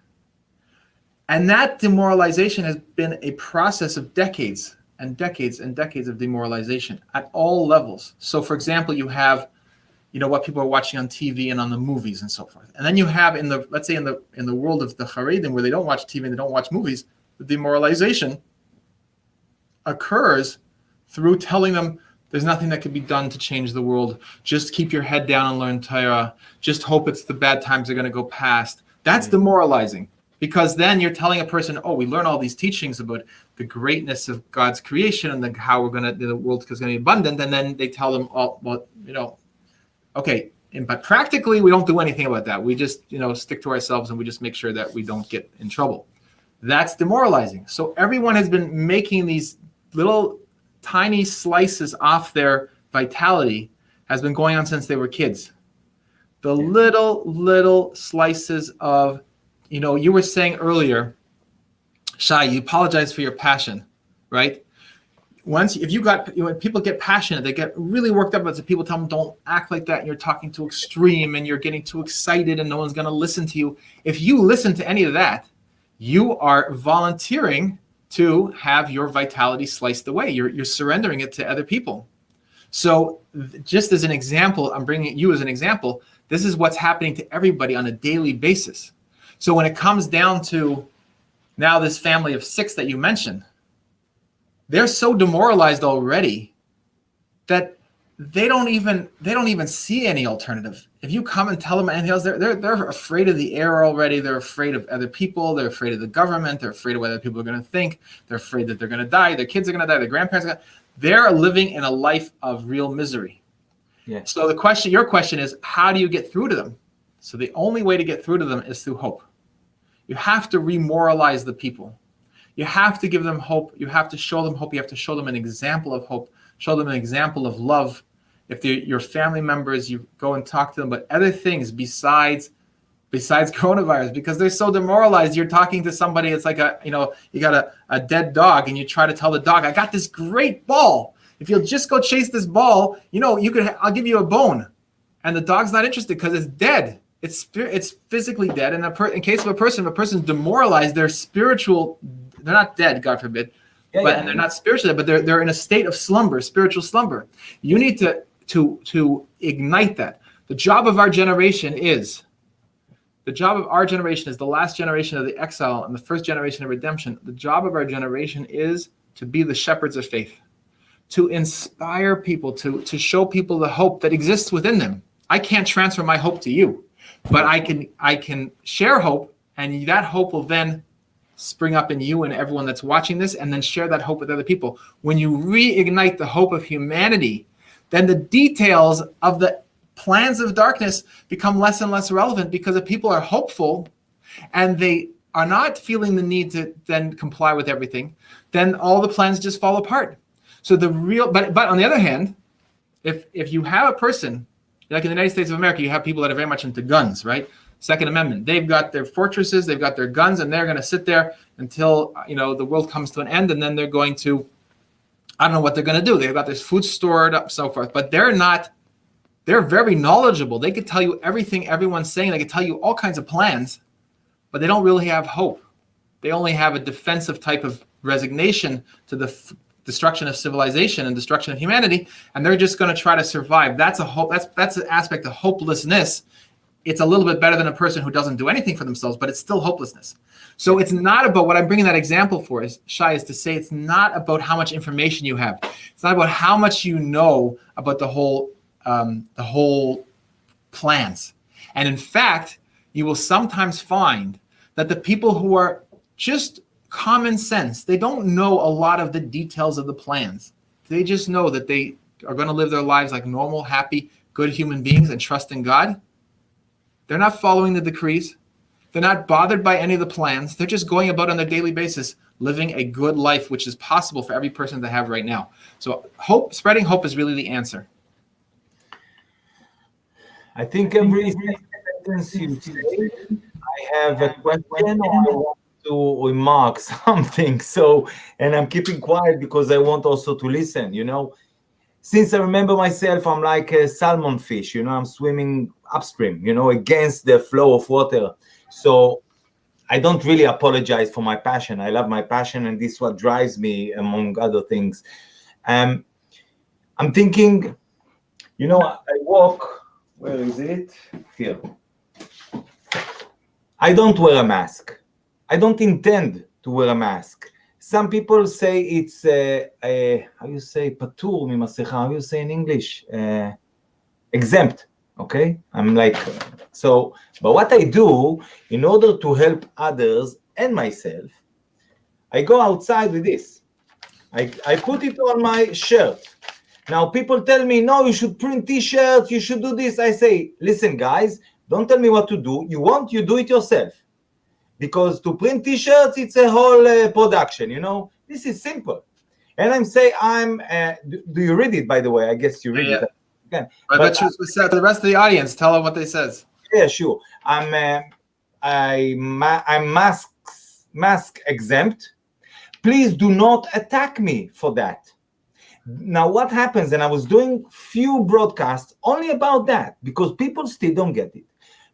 Speaker 2: And that demoralization has been a process of decades and decades and decades of demoralization at all levels. So, for example, you have, what people are watching on TV and on the movies and so forth. And then you have let's say in the world of the Haredim, where they don't watch TV and they don't watch movies, the demoralization occurs through telling them there's nothing that can be done to change the world. Just keep your head down and learn Torah. Just hope the bad times are going to go past. That's demoralizing. Because then you're telling a person, we learn all these teachings about the greatness of God's creation and how the world is going to be abundant. And then they tell them, okay, but practically we don't do anything about that. We just, stick to ourselves and we just make sure that we don't get in trouble. That's demoralizing. So everyone has been making these little tiny slices off their vitality, has been going on since they were kids. The little slices of, you were saying earlier, Shai, you apologize for your passion, right? when people get passionate, they get really worked up about it. People tell them, don't act like that. And you're talking too extreme and you're getting too excited and no one's going to listen to you. If you listen to any of that, you are volunteering to have your vitality sliced away. You're surrendering it to other people. So just as an example, I'm bringing you as an example. This is what's happening to everybody on a daily basis. So when it comes down to now this family of 6 that you mentioned, they're so demoralized already that they don't even see any alternative. If you come and tell them anything else, they're afraid of the air already. They're afraid of other people. They're afraid of the government. They're afraid of what other people are going to think. They're afraid that they're going to die. Their kids are going to die. Their grandparents are going to. They're living in a life of real misery.
Speaker 1: Yeah.
Speaker 2: So your question is, how do you get through to them? So the only way to get through to them is through hope. You have to remoralize the people. You have to give them hope. You have to show them hope. You have to show them an example of hope. Show them an example of love. If they're your family members, you go and talk to them about other things besides coronavirus, because they're so demoralized. You're talking to somebody, it's like you got a dead dog and you try to tell the dog, I got this great ball. If you'll just go chase this ball, I'll give you a bone. And the dog's not interested because it's dead. It's physically dead. And in case of a person's demoralized, they're not dead, God forbid, and they're not spiritually dead, but they're in a state of slumber, spiritual slumber. You need to ignite that. The job of our generation is the last generation of the exile and the first generation of redemption. The job of our generation is to be the shepherds of faith, to inspire people, to show people the hope that exists within them. I can't transfer my hope to you, but I can share hope, and that hope will then spring up in you and everyone that's watching this, and then share that hope with other people. When you reignite the hope of humanity, then the details of the plans of darkness become less and less relevant, because if people are hopeful and they are not feeling the need to then comply with everything, then all the plans just fall apart. So but on the other hand, if you have a person, like in the United States of America, you have people that are very much into guns, right? Second Amendment. They've got their fortresses, they've got their guns, and they're going to sit there until the world comes to an end, and then they're going to, I don't know what they're going to do. They've got this food stored up, so forth. But they're very knowledgeable. They could tell you everything everyone's saying. They could tell you all kinds of plans, but they don't really have hope. They only have a defensive type of resignation to the destruction of civilization and destruction of humanity, and they're just going to try to survive. That's a hope. That's an aspect of hopelessness. It's a little bit better than a person who doesn't do anything for themselves, but it's still hopelessness. So it's not about what I'm bringing that example for, is to say it's not about how much information you have. It's not about how much you know about the whole plans. And in fact, you will sometimes find that the people who are just common sense, they don't know a lot of the details of the plans. They just know that they are going to live their lives like normal, happy, good human beings and trust in God. They're not following the decrees. They're not bothered by any of the plans. They're just going about on a daily basis, living a good life, which is possible for every person to have right now. So spreading hope is really the answer.
Speaker 1: I think every sentence you say, I have a question or I want to remark something. So, and I'm keeping quiet because I want also to listen, Since I remember myself, I'm like a salmon fish, I'm swimming upstream, against the flow of water. So I don't really apologize for my passion. I love my passion, and this is what drives me, among other things. I'm thinking, I walk, where is it? Here. I don't wear a mask. I don't intend to wear a mask. Some people say it's how you say patur mimasecha? How you say in English? Exempt. Okay, I'm like, so, but what I do in order to help others and myself, I go outside with this. I put it on my shirt. Now people tell me, no, you should print t-shirts, you should do this. I say, listen guys, don't tell me what to do. You do it yourself. Because to print t-shirts, it's a whole production, This is simple. And I'm saying, do you read it, by the way? I guess you read it. Again.
Speaker 2: But for the rest of the audience, tell them what they says.
Speaker 1: Yeah, sure. I'm mask exempt. Please do not attack me for that. Now, what happens, and I was doing few broadcasts only about that because people still don't get it.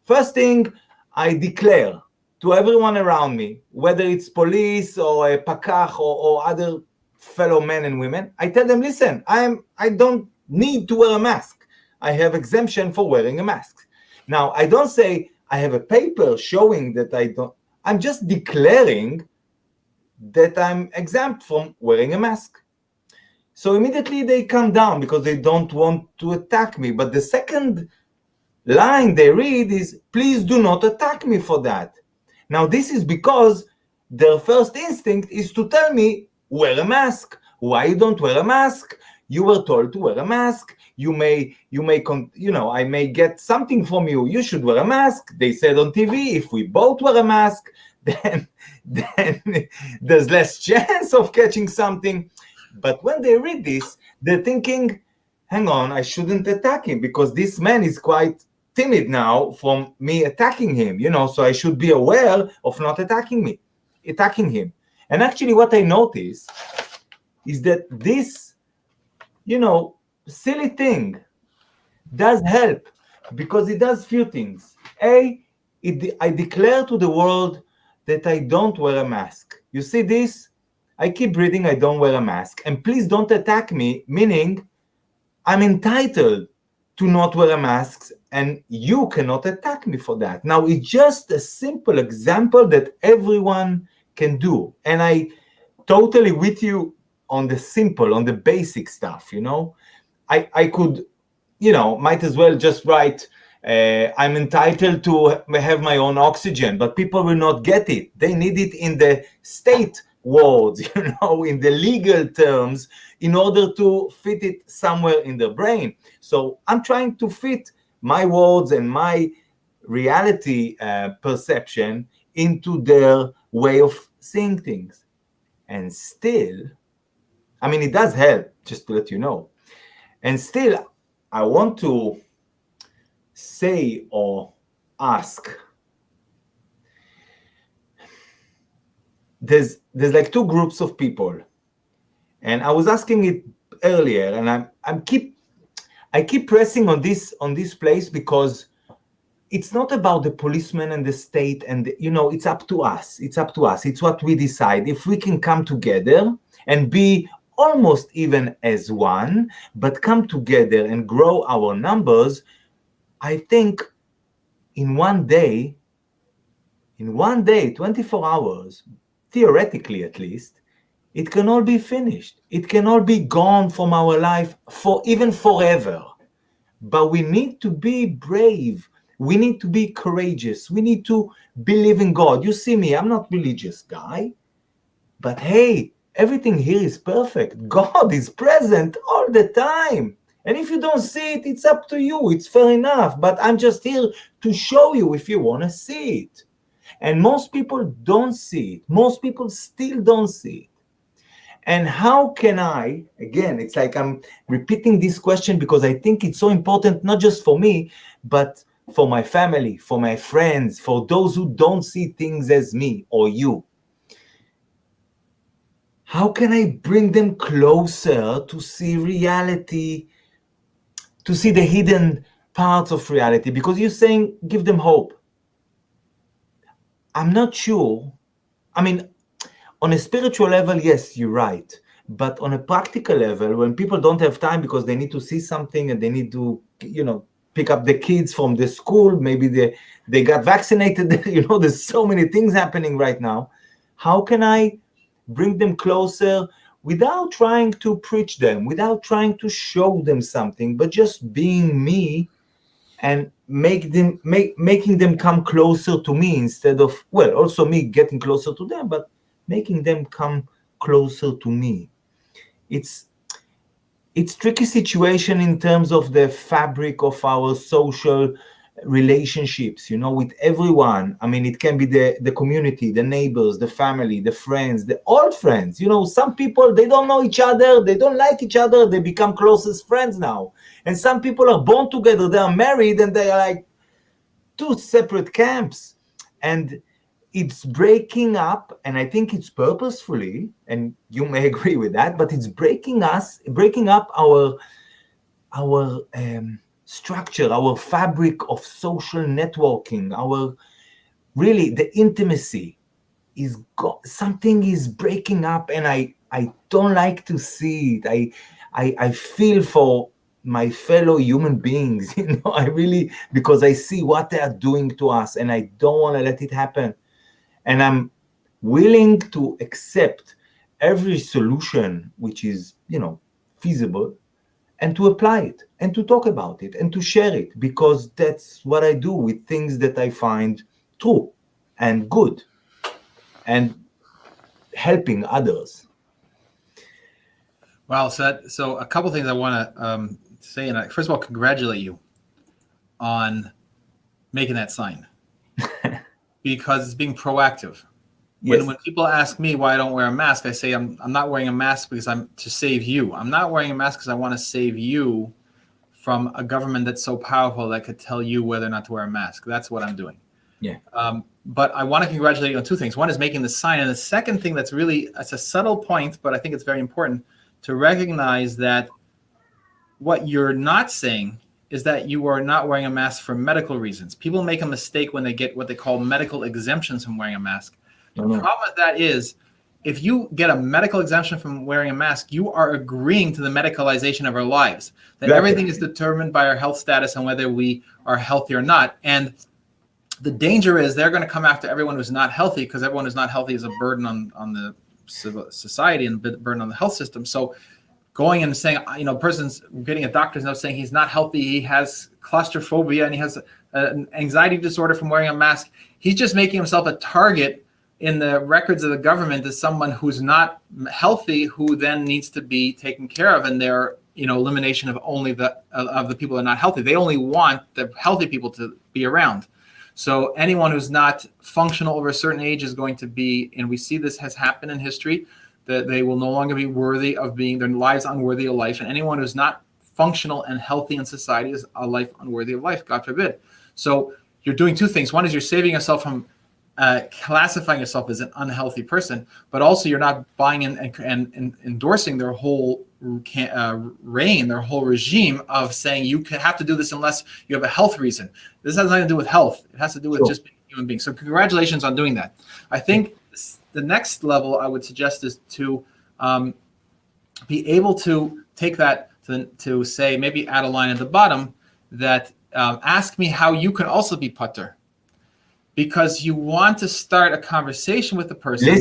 Speaker 1: First thing, I declare to everyone around me, whether it's police or a pakach or other fellow men and women, I tell them, listen, I don't need to wear a mask. I have exemption for wearing a mask. Now, I don't say I have a paper showing that I don't, I'm just declaring that I'm exempt from wearing a mask. So immediately they come down because they don't want to attack me. But the second line they read is, please do not attack me for that. Now, this is because their first instinct is to tell me, wear a mask. Why you don't wear a mask? You were told to wear a mask. I may get something from you. You should wear a mask. They said on TV, if we both wear a mask, then there's less chance of catching something. But when they read this, they're thinking, hang on, I shouldn't attack him because this man is quite timid now from me attacking him, so I should be aware of not attacking him. And actually what I notice is that this, silly thing does help because it does few things. I declare to the world that I don't wear a mask. You see this? I keep reading, I don't wear a mask. And please don't attack me, meaning I'm entitled to not wear a mask and you cannot attack me for that. Now, it's just a simple example that everyone can do. And I totally with you on the simple, on the basic stuff, I could, might as well just write, I'm entitled to have my own oxygen, but people will not get it. They need it in the state words, in the legal terms, in order to fit it somewhere in the brain. So I'm trying to fit my words and my reality perception into their way of seeing things. And still, it does help, just to let you know. And still, I want to say or ask, there's like two groups of people, and I was asking it earlier, and I keep pressing on this place because it's not about the policeman and the state, and it's up to us. It's what we decide. If we can come together and be almost even as one, but come together and grow our numbers, I think in one day, 24 hours, theoretically at least, it can all be finished. It can all be gone from our life for even forever. But we need to be brave. We need to be courageous. We need to believe in God. You see me, I'm not a religious guy. But hey, everything here is perfect. God is present all the time. And if you don't see it, it's up to you. It's fair enough. But I'm just here to show you if you want to see it. And most people don't see it. Most people still don't see it. And how can I, again, it's like I'm repeating this question because I think it's so important, not just for me, but for my family, for my friends, for those who don't see things as me or you. How can I bring them closer to see reality, to see the hidden parts of reality? Because you're saying, give them hope. I'm not sure. On a spiritual level, yes, you're right. But on a practical level, when people don't have time because they need to see something and they need to, pick up the kids from the school, maybe they got vaccinated, there's so many things happening right now. How can I bring them closer without trying to preach them, without trying to show them something, but just being me and making them come closer to me instead of, also me getting closer to them, but making them come closer to me. It's tricky situation in terms of the fabric of our social relationships, with everyone. It can be the community, the neighbors, the family, the friends, the old friends. Some people, they don't know each other, they don't like each other, they become closest friends now. And some people are born together, they are married, and they are like two separate camps. And it's breaking up, and I think it's purposefully, and you may agree with that, but it's breaking up our structure, our fabric of social networking, our really the intimacy something is breaking up, and I don't like to see it. I feel for my fellow human beings, I really, because I see what they are doing to us, and I don't want to let it happen. And I'm willing to accept every solution which is, feasible, and to apply it, and to talk about it, and to share it, because that's what I do with things that I find true and good, and helping others.
Speaker 2: Wow. So a couple things I want to say, and first of all, congratulate you on making that sign because it's being proactive.
Speaker 1: Yes.
Speaker 2: When people ask me why I don't wear a mask, I say I'm not wearing a mask because I'm to save you. I'm not wearing a mask because I want to save you from a government that's so powerful that could tell you whether or not to wear a mask. That's what I'm doing.
Speaker 1: Yeah.
Speaker 2: But I want to congratulate you on two things. One is making the sign, and the second thing it's a subtle point, but I think it's very important to recognize that what you're not saying is that you are not wearing a mask for medical reasons. People make a mistake when they get what they call medical exemptions from wearing a mask. The problem with that is, if you get a medical exemption from wearing a mask, you are agreeing to the medicalization of our lives, that everything is determined by our health status and whether we are healthy or not. And the danger is they're going to come after everyone who's not healthy, because everyone who's not healthy is a burden on the society and a burden on the health system. So going and saying, a person's getting a doctor's note saying he's not healthy, he has claustrophobia, and he has an anxiety disorder from wearing a mask, he's just making himself a target in the records of the government as someone who's not healthy, who then needs to be taken care of, and their elimination of only the people that are not healthy. They only want the healthy people to be around. So anyone who's not functional over a certain age is going to be, and we see this has happened in history, that they will no longer be worthy of being, their lives unworthy of life. And anyone who's not functional and healthy in society is a life unworthy of life, God forbid. So you're doing two things. One is you're saving yourself from classifying yourself as an unhealthy person, but also you're not buying and endorsing their whole reign, their whole regime of saying you have to do this unless you have a health reason. This has nothing to do with health. It has to do with just being a human being. So congratulations on doing that. I think the next level I would suggest is to be able to take that to say, maybe add a line at the bottom that ask me how you can also be putter. Because you want to start a conversation with the person.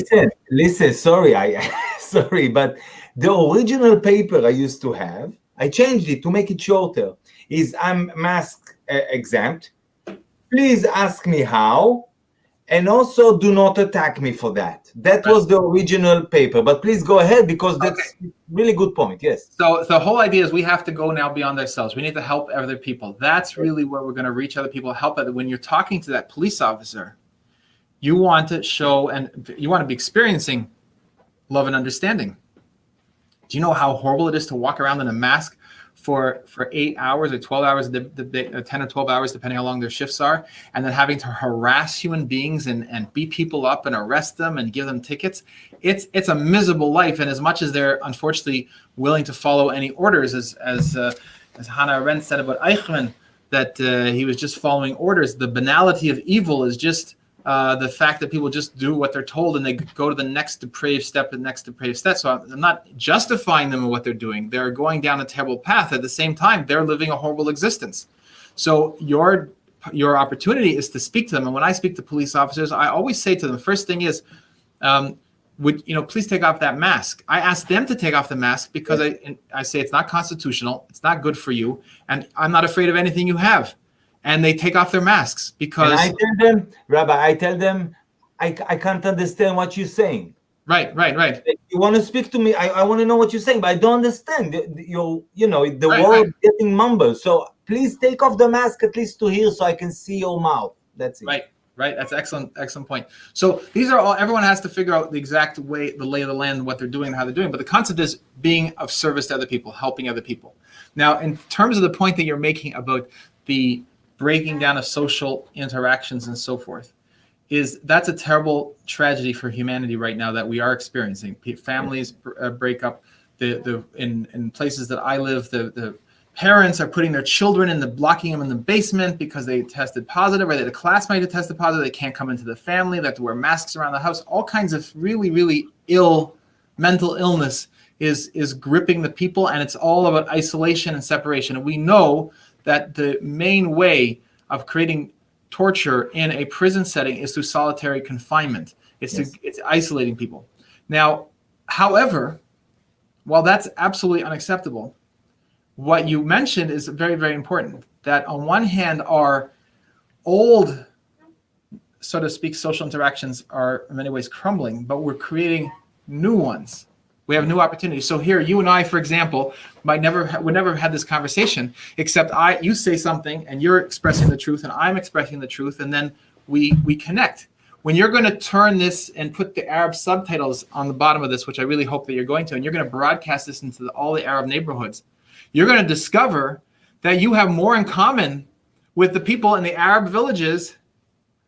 Speaker 1: Listen. Sorry, sorry, but the original paper I used to have, I changed it to make it shorter. Is I'm mask exempt. Please ask me how, and also do not attack me for that. That was the original paper. But please go ahead, because that's really good point. Yes.
Speaker 2: So the whole idea is we have to go now beyond ourselves. We need to help other people. That's really where we're going to reach other people, help other. When you're talking to that police officer, you want to show, and you want to be experiencing love and understanding. Do you know how horrible it is to walk around in a mask for 8 hours or 12 hours, 10 or 12 hours, depending how long their shifts are, and then having to harass human beings and beat people up and arrest them and give them tickets? It's a miserable life. And as much as they're unfortunately willing to follow any orders, as Hannah Arendt said about Eichmann, that he was just following orders, the banality of evil is just the fact that people just do what they're told and they go to the next depraved step, So I'm not justifying them in what they're doing. They're going down a terrible path. At the same time, they're living a horrible existence. So your opportunity is to speak to them. And when I speak to police officers, I always say to them, first thing is, please take off that mask. I ask them to take off the mask because I say it's not constitutional, it's not good for you, and I'm not afraid of anything you have. And they take off their masks because... And
Speaker 1: I tell them, Rabbi, I can't understand what you're saying.
Speaker 2: Right.
Speaker 1: You want to speak to me, I want to know what you're saying, but I don't understand. The word getting mumbled. So please take off the mask at least to hear, so I can see your mouth. That's it.
Speaker 2: Right. That's excellent point. So these are all, everyone has to figure out the exact way, the lay of the land, what they're doing and how they're doing. But the concept is being of service to other people, helping other people. Now, in terms of the point that you're making about the breaking down of social interactions and so forth, that's a terrible tragedy for humanity right now that we are experiencing. Families break up. In places that I live, the parents are putting their children locking them in the basement because they tested positive, or they had a classmate that tested positive. They can't come into the family. They have to wear masks around the house. All kinds of really, really mental illness is gripping the people, and it's all about isolation and separation. And we know that the main way of creating torture in a prison setting is through solitary confinement. It's isolating people. Now, however, while that's absolutely unacceptable, what you mentioned is very, very important. That on one hand, our old, so to speak, social interactions are in many ways crumbling, but we're creating new ones. We have new opportunities. So here, you and I, for example, would never have had this conversation, except you say something and you're expressing the truth and I'm expressing the truth, and then we connect. When you're going to turn this and put the Arab subtitles on the bottom of this, which I really hope that you're going to, and you're going to broadcast this into all the Arab neighborhoods, you're going to discover that you have more in common with the people in the Arab villages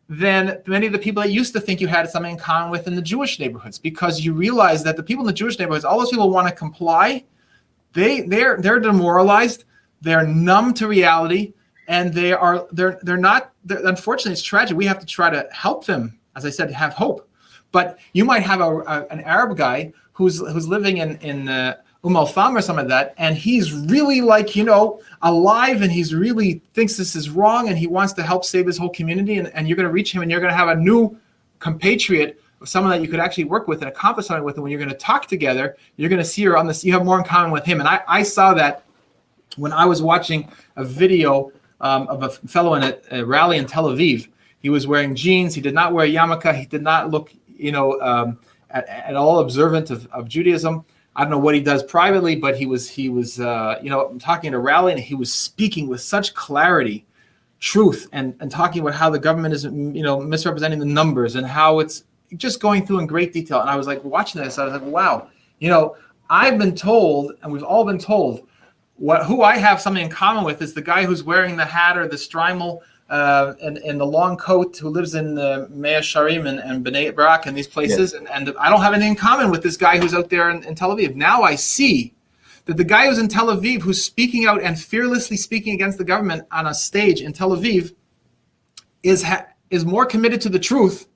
Speaker 2: than many of the people that used to think you had something in common with in the Jewish neighborhoods, because you realize that the people in the Jewish neighborhoods, all those people want to comply. They're demoralized, they're numb to reality, and they're not. Unfortunately, it's tragic. We have to try to help them, as I said, have hope. But you might have an Arab guy who's living in Al-Fam or something like that, and he's really alive, and he's really thinks this is wrong, and he wants to help save his whole community, and you're going to reach him, and you're going to have a new compatriot, someone that you could actually work with and accomplish something with, and when you're going to talk together, you're going to see her on this. You have more in common with him, and I saw that when I was watching a video of a fellow in a rally in Tel Aviv. He was wearing jeans. He did not wear a yarmulke. He did not look, at all observant of Judaism. I don't know what he does privately, but he was talking at a rally, and he was speaking with such clarity, truth, and talking about how the government is, misrepresenting the numbers and how it's just going through in great detail. And I was like watching this, I was like, wow, I've been told, and we've all been told, who I have something in common with is the guy who's wearing the hat or the strimal and the long coat, who lives in Mea Sharim and Bnei Brak and these places. Yes. And I don't have anything in common with this guy who's out there in Tel Aviv. Now I see that the guy who's in Tel Aviv, who's speaking out and fearlessly speaking against the government on a stage in Tel Aviv, is more committed to the truth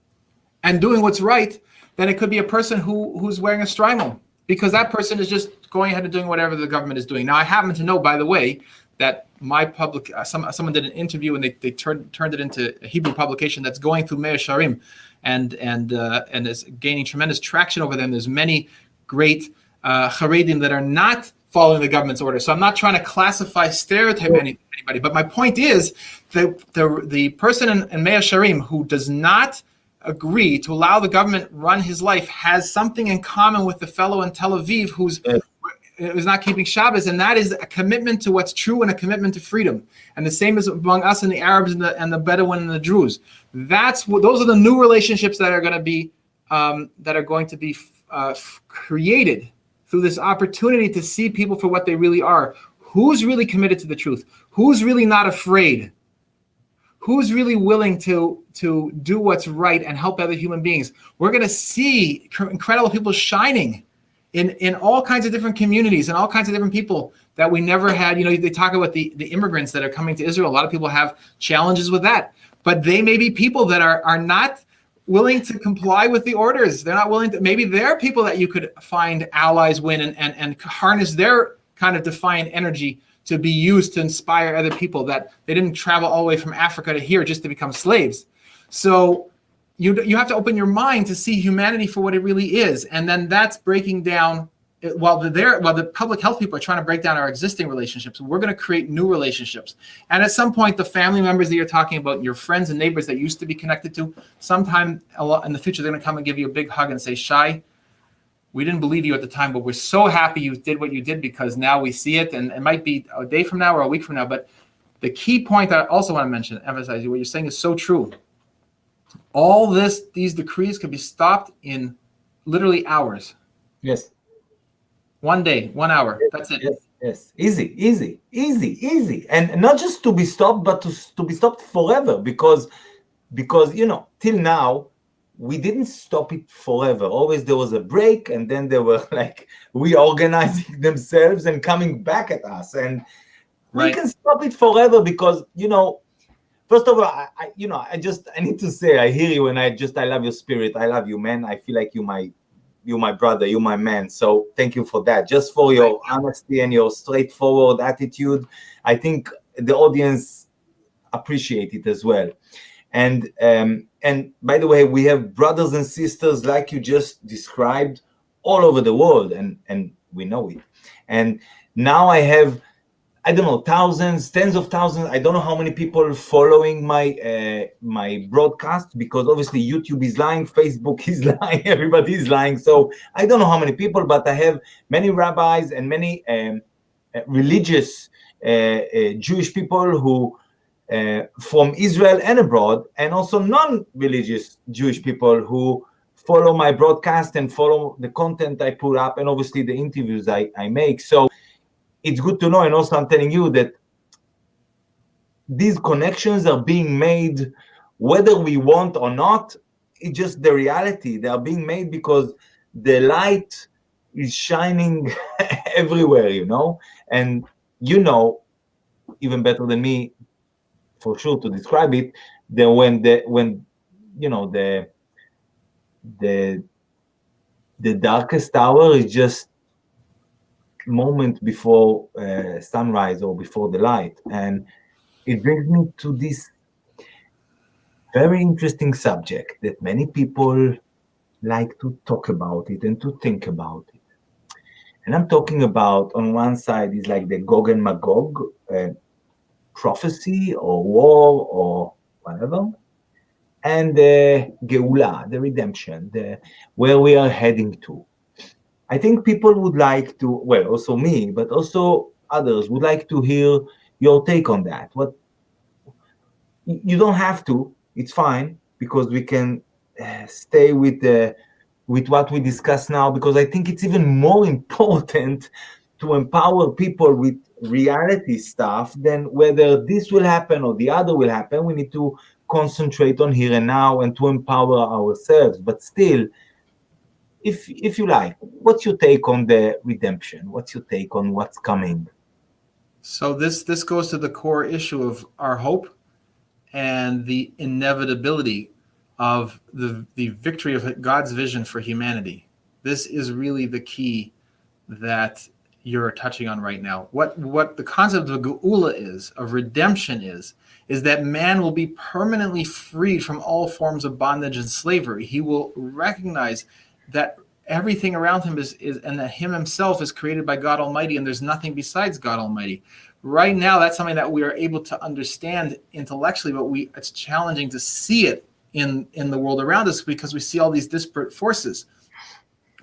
Speaker 2: and doing what's right than it could be a person who's wearing a strimal, because that person is just going ahead and doing whatever the government is doing. Now, I happen to know, by the way, that my public, someone did an interview, and they turned it into a Hebrew publication that's going through Mea Sharim, and is gaining tremendous traction over them. There's many great Haredim that are not following the government's order. So I'm not trying to classify, stereotype anybody, but my point is the person in Mea Sharim who does not agree to allow the government run his life has something in common with the fellow in Tel Aviv who's not keeping Shabbos, and that is a commitment to what's true and a commitment to freedom. And the same is among us and the Arabs and the Bedouin and the Druze. Those are the new relationships that are going to be created through this opportunity to see people for what they really are. Who's really committed to the truth? Who's really not afraid? Who's really willing to do what's right and help other human beings? We're going to see incredible people shining in all kinds of different communities and all kinds of different people that we never had. They talk about the immigrants that are coming to Israel. A lot of people have challenges with that, but they may be people that are not willing to comply with the orders. They're not willing to. Maybe they're people that you could find allies with and harness their kind of defiant energy to be used to inspire other people, that they didn't travel all the way from Africa to here just to become slaves. So you have to open your mind to see humanity for what it really is. And then that's breaking down, while the public health people are trying to break down our existing relationships, we're going to create new relationships. And at some point, the family members that you're talking about, your friends and neighbors that you used to be connected to, sometime in the future, they're going to come and give you a big hug and say, Shai, we didn't believe you at the time, but we're so happy you did what you did, because now we see it, and it might be a day from now or a week from now. But the key point that I also want to emphasize, what you're saying is so true. All these decrees could be stopped in literally hours.
Speaker 1: Yes.
Speaker 2: 1 day, 1 hour.
Speaker 1: Yes,
Speaker 2: that's it.
Speaker 1: Yes. Easy. And not just to be stopped, but to be stopped forever, because because, till now, we didn't stop it forever. Always there was a break, and then they were like reorganizing themselves and coming back at us. And we can stop it forever because, first of all, I need to say, I hear you, and I love your spirit. I love you, man. I feel like you're my brother, you're my man. So thank you for that. Just for your honesty and your straightforward attitude. I think the audience appreciate it as well. And by the way, we have brothers and sisters like you just described all over the world, and we know it. And now I have, I don't know, thousands, tens of thousands. I don't know how many people following my broadcast, because obviously YouTube is lying, Facebook is lying, everybody is lying. So I don't know how many people, but I have many rabbis and many religious Jewish people who from Israel and abroad, and also non-religious Jewish people who follow my broadcast and follow the content I put up, and obviously the interviews I make. So it's good to know. And also I'm telling you that these connections are being made whether we want or not. It's just the reality. They are being made because the light is shining everywhere, and even better than me, for sure, to describe it, that when the darkest hour is just moment before sunrise or before the light. And it brings me to this very interesting subject that many people like to talk about it and to think about it. And I'm talking about, on one side is like the Gog and Magog prophecy or war or whatever, and the Geula, the redemption, where we are heading to. I think people would like to, well, also me, but also others would like to hear your take on that. What you don't have to, it's fine, because we can stay with what we discuss now, because I think it's even more important to empower people with reality stuff than whether this will happen or the other will happen. We need to concentrate on here and now and to empower ourselves. But still, if you like, what's your take on the redemption? What's your take on what's coming?
Speaker 2: So this goes to the core issue of our hope and the inevitability of the victory of God's vision for humanity. This is really the key that you're touching on right now. What the concept of Geula is, of redemption is that man will be permanently freed from all forms of bondage and slavery. He will recognize that everything around him is and that him himself is created by God Almighty, and there's nothing besides God Almighty. Right now, that's something that we are able to understand intellectually, but it's challenging to see it in the world around us, because we see all these disparate forces.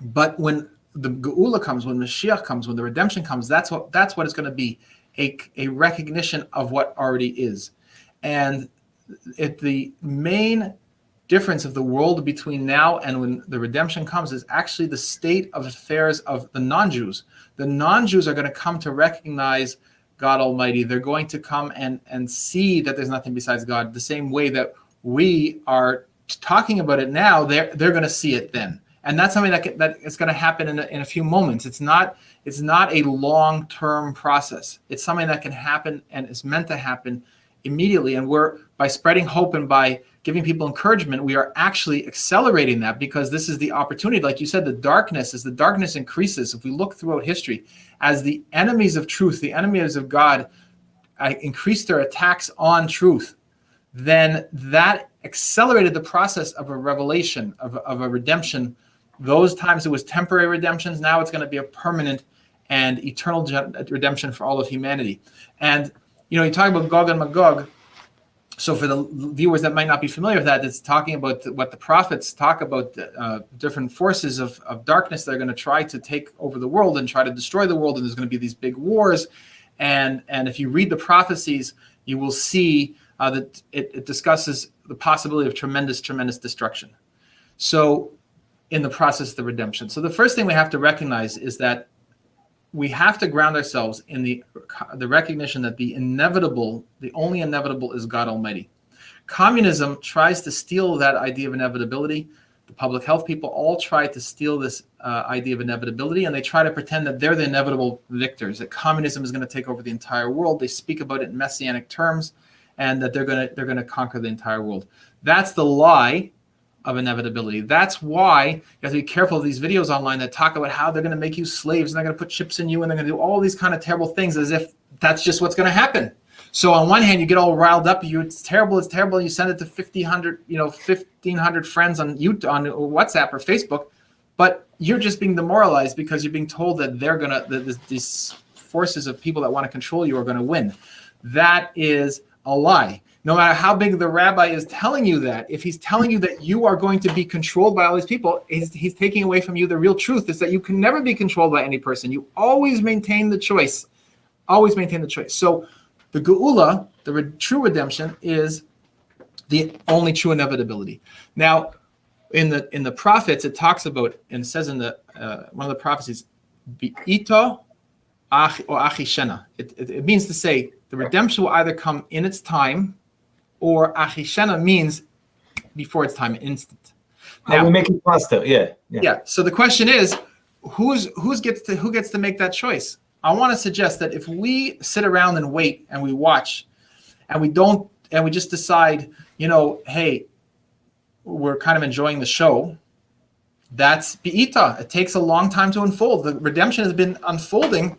Speaker 2: But when the Geula comes, when Mashiach comes, when the redemption comes, that's what it's going to be, a recognition of what already is. And the main difference of the world between now and when the redemption comes is actually the state of affairs of the non-Jews. The non-Jews are going to come to recognize God Almighty. They're going to come and see that there's nothing besides God, the same way that we are talking about it now. They're going to see it then. And that's something that is going to happen in a few moments. It's not a long-term process. It's something that can happen and is meant to happen immediately. And by spreading hope and by giving people encouragement, we are actually accelerating that, because this is the opportunity. Like you said, the darkness increases, if we look throughout history, as the enemies of truth, the enemies of God, increase their attacks on truth, then that accelerated the process of a revelation, of a redemption. Those times it was temporary redemptions. Now it's going to be a permanent and eternal redemption for all of humanity. And you talk about Gog and Magog. So for the viewers that might not be familiar with that, it's talking about what the prophets talk about, different forces of darkness that are going to try to take over the world and try to destroy the world. And there's going to be these big wars. And if you read the prophecies, you will see that it discusses the possibility of tremendous destruction. So in the process of the redemption. So the first thing we have to recognize is that we have to ground ourselves in the recognition that the only inevitable is God Almighty. Communism tries to steal that idea of inevitability. The public health people all try to steal this idea of inevitability, and they try to pretend that they're the inevitable victors, that communism is going to take over the entire world. They speak about it in messianic terms, and that they're going to conquer the entire world. That's the lie of inevitability. That's why you have to be careful of these videos online that talk about how they're going to make you slaves, and they're going to put chips in you, and they're going to do all these kind of terrible things as if that's just what's going to happen. So on one hand, you get all riled up. It's terrible. You send it to 1,500 friends on WhatsApp or Facebook, but you're just being demoralized because you're being told that these forces of people that want to control you are going to win. That is a lie. No matter how big the rabbi is telling you that, if he's telling you that you are going to be controlled by all these people, he's taking away from you the real truth is that you can never be controlled by any person. You always maintain the choice. Always maintain the choice. So the geula, the true redemption, is the only true inevitability. Now, in the prophets, it talks about, and it says in the one of the prophecies, "Bi'ito or achishena." It means to say the redemption will either come in its time, or achishena means before its time, an instant.
Speaker 1: Now we make it faster. Yeah.
Speaker 2: So the question is, who gets to make that choice? I want to suggest that if we sit around and wait and we watch and we just decide, hey, we're kind of enjoying the show, that's bi'ita. It takes a long time to unfold. The redemption has been unfolding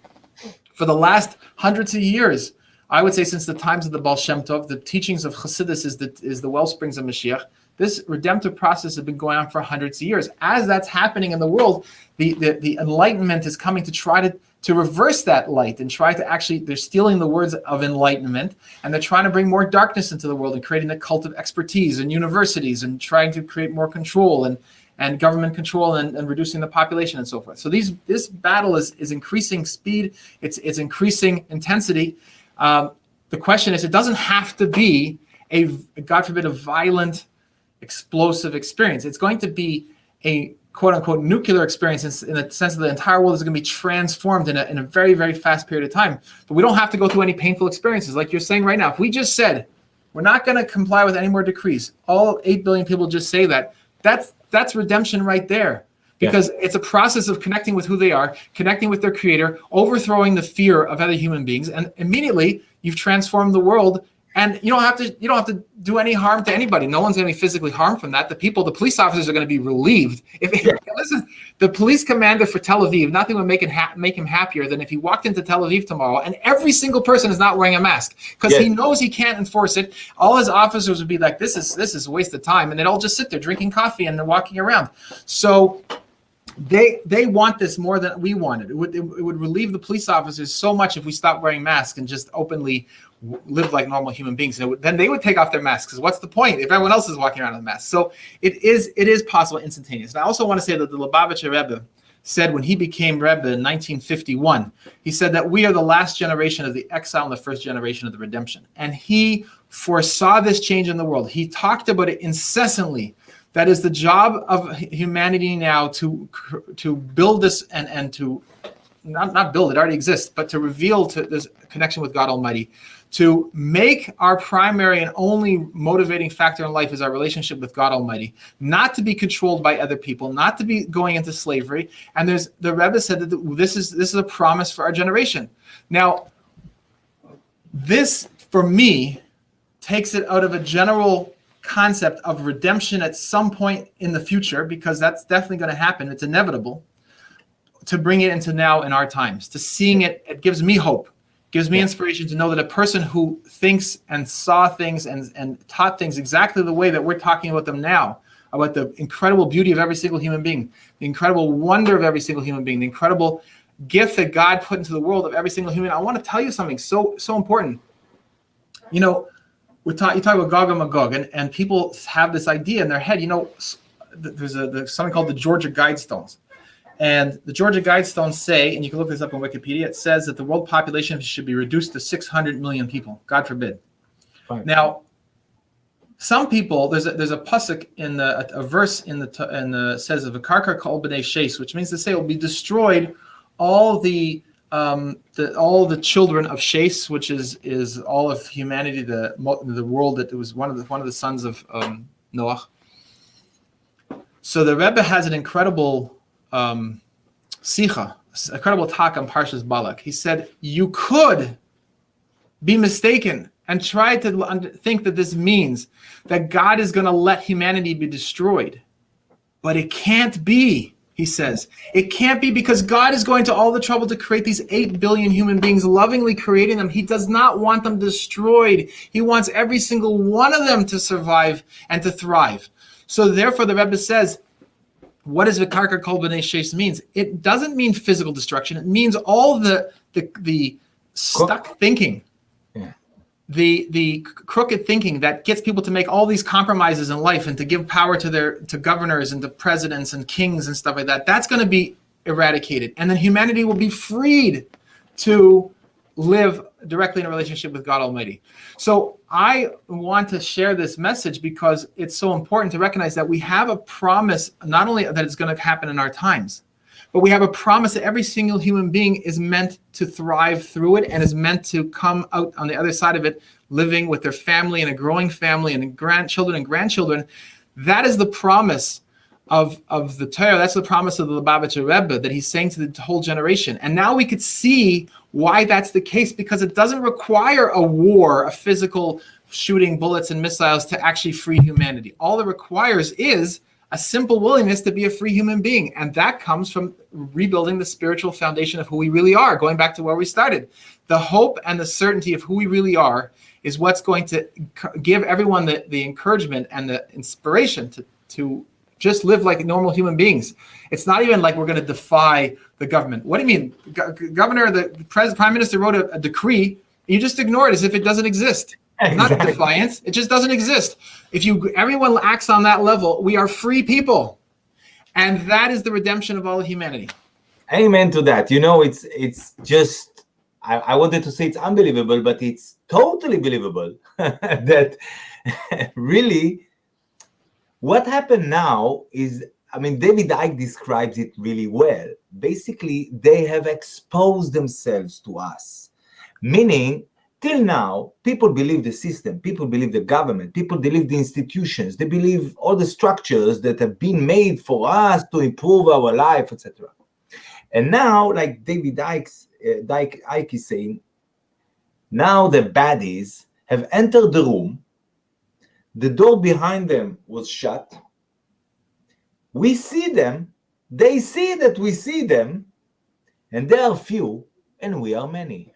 Speaker 2: for the last hundreds of years. I would say since the times of the Baal Shem Tov, the teachings of Chassidus is the wellsprings of Mashiach. This redemptive process has been going on for hundreds of years. As that's happening in the world, the Enlightenment is coming to try to reverse that light and try to they're stealing the words of enlightenment, and they're trying to bring more darkness into the world and creating a cult of expertise in universities and trying to create more control and government control and reducing the population and so forth. So this battle is increasing speed, it's increasing intensity. The question is, it doesn't have to be God forbid, a violent, explosive experience. It's going to be a quote unquote nuclear experience in the sense that the entire world is going to be transformed in a very, very fast period of time. But we don't have to go through any painful experiences. Like you're saying right now, if we just said, we're not going to comply with any more decrees, all 8 billion people just say that's redemption right there. Because it's a process of connecting with who they are, connecting with their creator, overthrowing the fear of other human beings, and immediately you've transformed the world. And you don't have to do any harm to anybody. No one's going to be physically harmed from that. The police officers are going to be relieved. Listen, the police commander for Tel Aviv, nothing would make him happier than if he walked into Tel Aviv tomorrow and every single person is not wearing a mask, because he knows he can't enforce it. All his officers would be like, this is a waste of time, and they'd all just sit there drinking coffee and walking around. So they want this more than we want it. It would relieve the police officers so much if we stopped wearing masks and just openly live like normal human beings. Then they would take off their masks, because what's the point if everyone else is walking around with masks? So it is possible instantaneous. And I also want to say that the Lubavitcher Rebbe said when he became Rebbe in 1951, he said that we are the last generation of the exile and the first generation of the redemption. And he foresaw this change in the world. He talked about it incessantly. That is the job of humanity now, to build this and to not build, it already exists, but to reveal to this connection with God Almighty, to make our primary and only motivating factor in life is our relationship with God Almighty, not to be controlled by other people, not to be going into slavery. And the Rebbe said that this is a promise for our generation. Now, this for me takes it out of a general concept of redemption at some point in the future, because that's definitely going to happen. It's inevitable. To bring it into now in our times, to seeing it gives me hope, gives me inspiration to know that a person who thinks and saw things and taught things exactly the way that we're talking about them now, about the incredible beauty of every single human being, the incredible wonder of every single human being, the incredible gift that God put into the world of every single human. I want to tell you something so important. You talk about Gog and Magog, and people have this idea in their head. There's something called the Georgia Guidestones. And the Georgia Guidestones say, and you can look this up on Wikipedia, it says that the world population should be reduced to 600 million people. God forbid. Right. Now, some people, there's a pasuk in a verse in the says of a karkar kol b'nei sheis, which means to say it will be destroyed all the all the children of Shais, which is all of humanity, the world that was one of the sons of Noah. So the Rebbe has an incredible sicha, incredible talk on Parshas Balak. He said, you could be mistaken and try to think that this means that God is going to let humanity be destroyed. But it can't be, he says. It can't be, because God is going to all the trouble to create these 8 billion human beings, lovingly creating them. He does not want them destroyed. He wants every single one of them to survive and to thrive. So therefore, the Rebbe says, what does V'karka kol b'nei Shais means? It doesn't mean physical destruction. It means all the stuck thinking, the crooked thinking that gets people to make all these compromises in life and to give power to governors and to presidents and kings and stuff like that. That's going to be eradicated, and then humanity will be freed to live directly in a relationship with God Almighty. So I want to share this message because it's so important to recognize that we have a promise, not only that it's going to happen in our times, but we have a promise that every single human being is meant to thrive through it and is meant to come out on the other side of it, living with their family and a growing family and grandchildren and grandchildren. That is the promise of the Torah. That's the promise of the Lubavitcher Rebbe that he's saying to the whole generation. And now we could see why that's the case, because it doesn't require a war, a physical shooting bullets and missiles to actually free humanity. All it requires is a simple willingness to be a free human being. And that comes from rebuilding the spiritual foundation of who we really are, going back to where we started. The hope and the certainty of who we really are is what's going to give everyone the encouragement and the inspiration to just live like normal human beings. It's not even like we're going to defy the government. What do you mean? Prime Minister wrote a decree, and you just ignore it as if it doesn't exist. Exactly. Not defiance. It just doesn't exist. If everyone acts on that level, we are free people. And that is the redemption of all of humanity.
Speaker 1: Amen to that. It's just, I wanted to say it's unbelievable, but it's totally believable that really what happened now is, David Icke describes it really well. Basically, they have exposed themselves to us, meaning till now, people believe the system, people believe the government, people believe the institutions, they believe all the structures that have been made for us to improve our life, etc. And now, like David Icke is saying, now the baddies have entered the room, the door behind them was shut, we see them, they see that we see them, and they are few and we are many.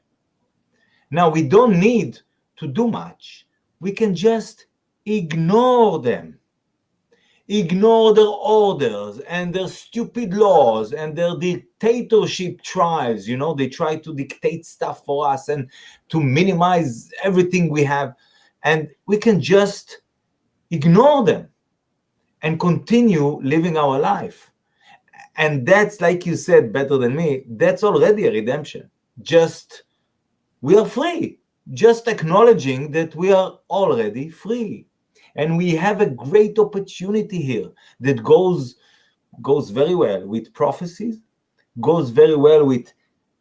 Speaker 1: Now, we don't need to do much. We can just ignore them. Ignore their orders and their stupid laws and their dictatorship trials. They try to dictate stuff for us and to minimize everything we have. And we can just ignore them and continue living our life. And that's, like you said better than me, that's already a redemption. We are free, just acknowledging that we are already free. And we have a great opportunity here that goes very well with prophecies, goes very well with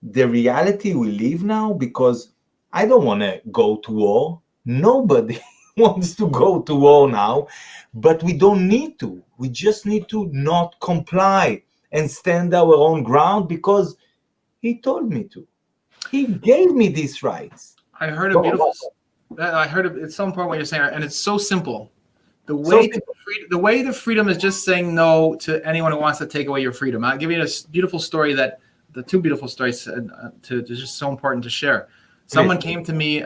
Speaker 1: the reality we live now, because I don't want to go to war. Nobody wants to go to war now, but we don't need to. We just need to not comply and stand our own ground because he told me to. He gave me these rights.
Speaker 2: I heard it's so important what you're saying, and it's so simple. The way the freedom is just saying no to anyone who wants to take away your freedom. I'll give you a beautiful story the two beautiful stories to just so important to share. Someone came to me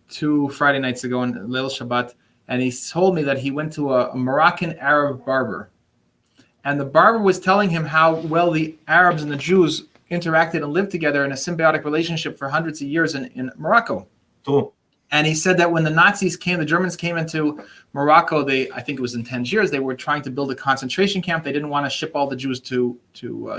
Speaker 2: 2 Friday nights ago on Leil Shabbat, and he told me that he went to a Moroccan Arab barber, and the barber was telling him how well the Arabs and the Jews interacted and lived together in a symbiotic relationship for hundreds of years in Morocco.
Speaker 1: Cool.
Speaker 2: And he said that when the Germans came into Morocco, I think it was in Tangiers, they were trying to build a concentration camp. They didn't want to ship all the Jews to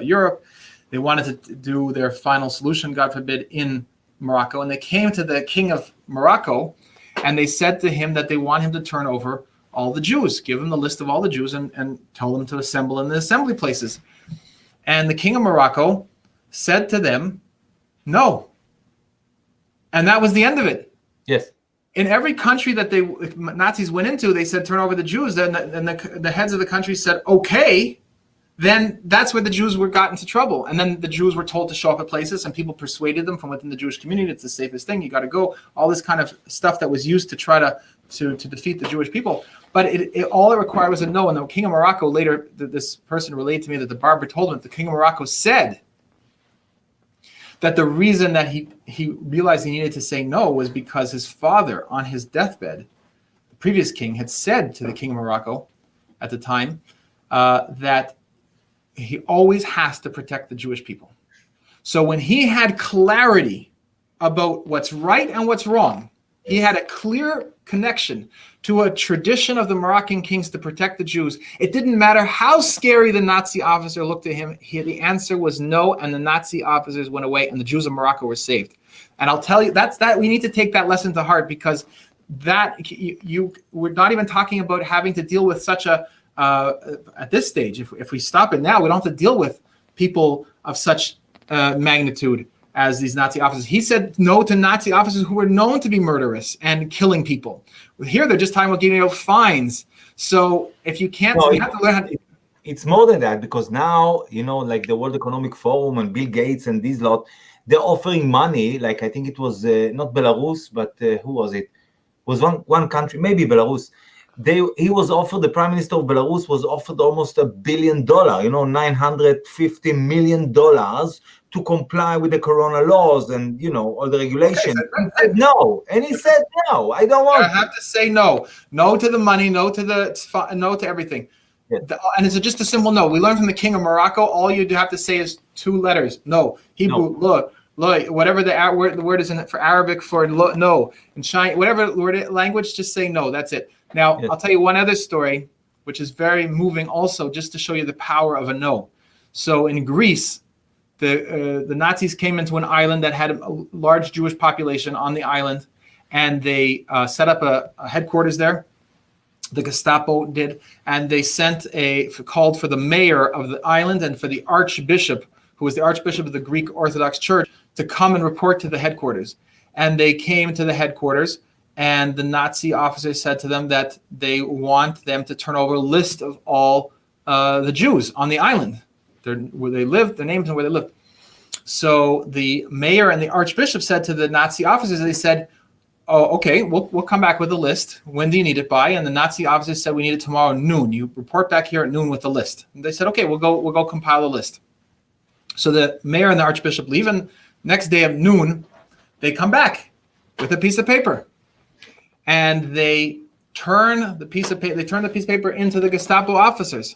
Speaker 2: Europe. They wanted to do their final solution, God forbid, in Morocco. And they came to the king of Morocco, and they said to him that they want him to turn over all the Jews, give him the list of all the Jews and tell them to assemble in the assembly places. And the king of Morocco said to them, No. And that was the end of it.
Speaker 1: Yes.
Speaker 2: In every country that the Nazis went into, they said, turn over the Jews. Then the heads of the country said, okay. Then that's where the Jews got into trouble. And then the Jews were told to show up at places, and people persuaded them from within the Jewish community. It's the safest thing. You got to go. All this kind of stuff that was used to try to defeat the Jewish people. But all it required was a no. And the king of Morocco later, this person relayed to me that the barber told him that the king of Morocco said that the reason that he realized he needed to say no was because his father, on his deathbed, the previous king, had said to the king of Morocco at the time that he always has to protect the Jewish people. So when he had clarity about what's right and what's wrong, he had a clear connection to a tradition of the Moroccan kings to protect the Jews. It didn't matter how scary the Nazi officer looked at him. The answer was no, and the Nazi officers went away, and the Jews of Morocco were saved. And I'll tell you, we need to take that lesson to heart, because we're not even talking about having to deal with such a at this stage. If we stop it now, we don't have to deal with people of such magnitude as these Nazi officers. He said no to Nazi officers who were known to be murderous and killing people. Here, they're just talking about giving out fines. So if you can't, you have to learn how to.
Speaker 1: It's more than that, because now, like the World Economic Forum and Bill Gates and these lot, they're offering money. Like, I think it was not Belarus, but who was it? It was one country, maybe Belarus. The Prime Minister of Belarus was offered almost $1 billion, $950 million to comply with the Corona laws and, all the regulations.
Speaker 2: Okay,
Speaker 1: he said no. And he said, no, I don't want
Speaker 2: I have to say no. No to the money, no to everything.
Speaker 1: Yeah.
Speaker 2: And it's just a simple no. We learned from the king of Morocco, all you have to say is 2 letters. No. Hebrew, look, whatever the word is in it for Arabic for no. In Chinese, whatever language, just say no. That's it. Now, I'll tell you one other story, which is very moving also, just to show you the power of a no. So in Greece, the Nazis came into an island that had a large Jewish population on the island, and they set up a headquarters there. The Gestapo did, and they called for the mayor of the island and for the archbishop, who was the archbishop of the Greek Orthodox Church, to come and report to the headquarters. And they came to the headquarters, and the Nazi officers said to them that they want them to turn over a list of all the Jews on the island, where they lived, their names and where they lived. So the mayor and the archbishop said to the Nazi officers, they said, oh, okay, we'll come back with a list. When do you need it by? And the Nazi officers said, we need it tomorrow noon. You report back here at noon with the list. And they said, okay, we'll go compile a list. So the mayor and the archbishop leave, and next day at noon, they come back with a piece of paper. And they turn the piece of paper into the Gestapo officers.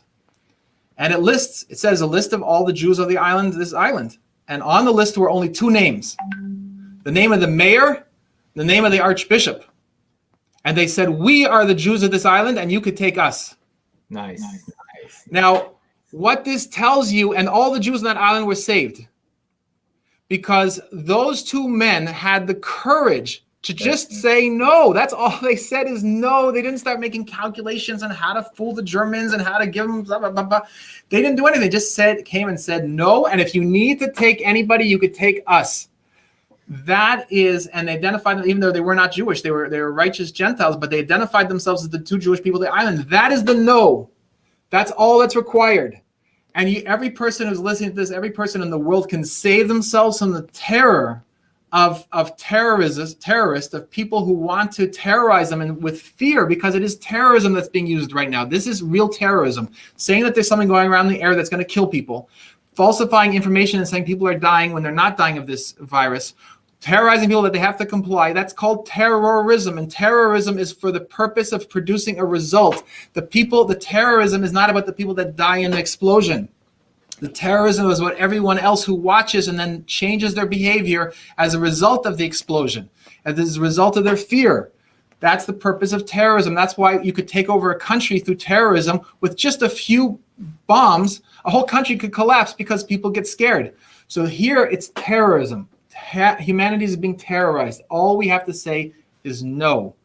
Speaker 2: And it says a list of all the Jews of this island. And on the list were only 2 names. The name of the mayor, the name of the archbishop. And they said, we are the Jews of this island, and you could take us.
Speaker 1: Nice.
Speaker 2: Now, what this tells you, and all the Jews on that island were saved, because those 2 men had the courage to just say no. That's all they said is no. They didn't start making calculations on how to fool the Germans and how to give them blah, blah, blah, blah. They didn't do anything. They just came and said no. And if you need to take anybody, you could take us. That is, and they identified them, even though they were not Jewish, they were righteous Gentiles, but they identified themselves as the 2 Jewish people of the island. That is the no. That's all that's required. And every person who's listening to this, every person in the world can save themselves from the terror of terrorists, of people who want to terrorize them, and with fear, because it is terrorism that's being used right now. This is real terrorism, saying that there's something going around in the air that's going to kill people, falsifying information and saying people are dying when they're not dying of this virus, terrorizing people that they have to comply. That's called terrorism, and terrorism is for the purpose of producing a result. The terrorism is not about the people that die in the explosion. The terrorism is about everyone else who watches and then changes their behavior as a result of the explosion, as a result of their fear. That's the purpose of terrorism. That's why you could take over a country through terrorism with just a few bombs. A whole country could collapse because people get scared. So here it's terrorism. Humanity is being terrorized. All we have to say is no.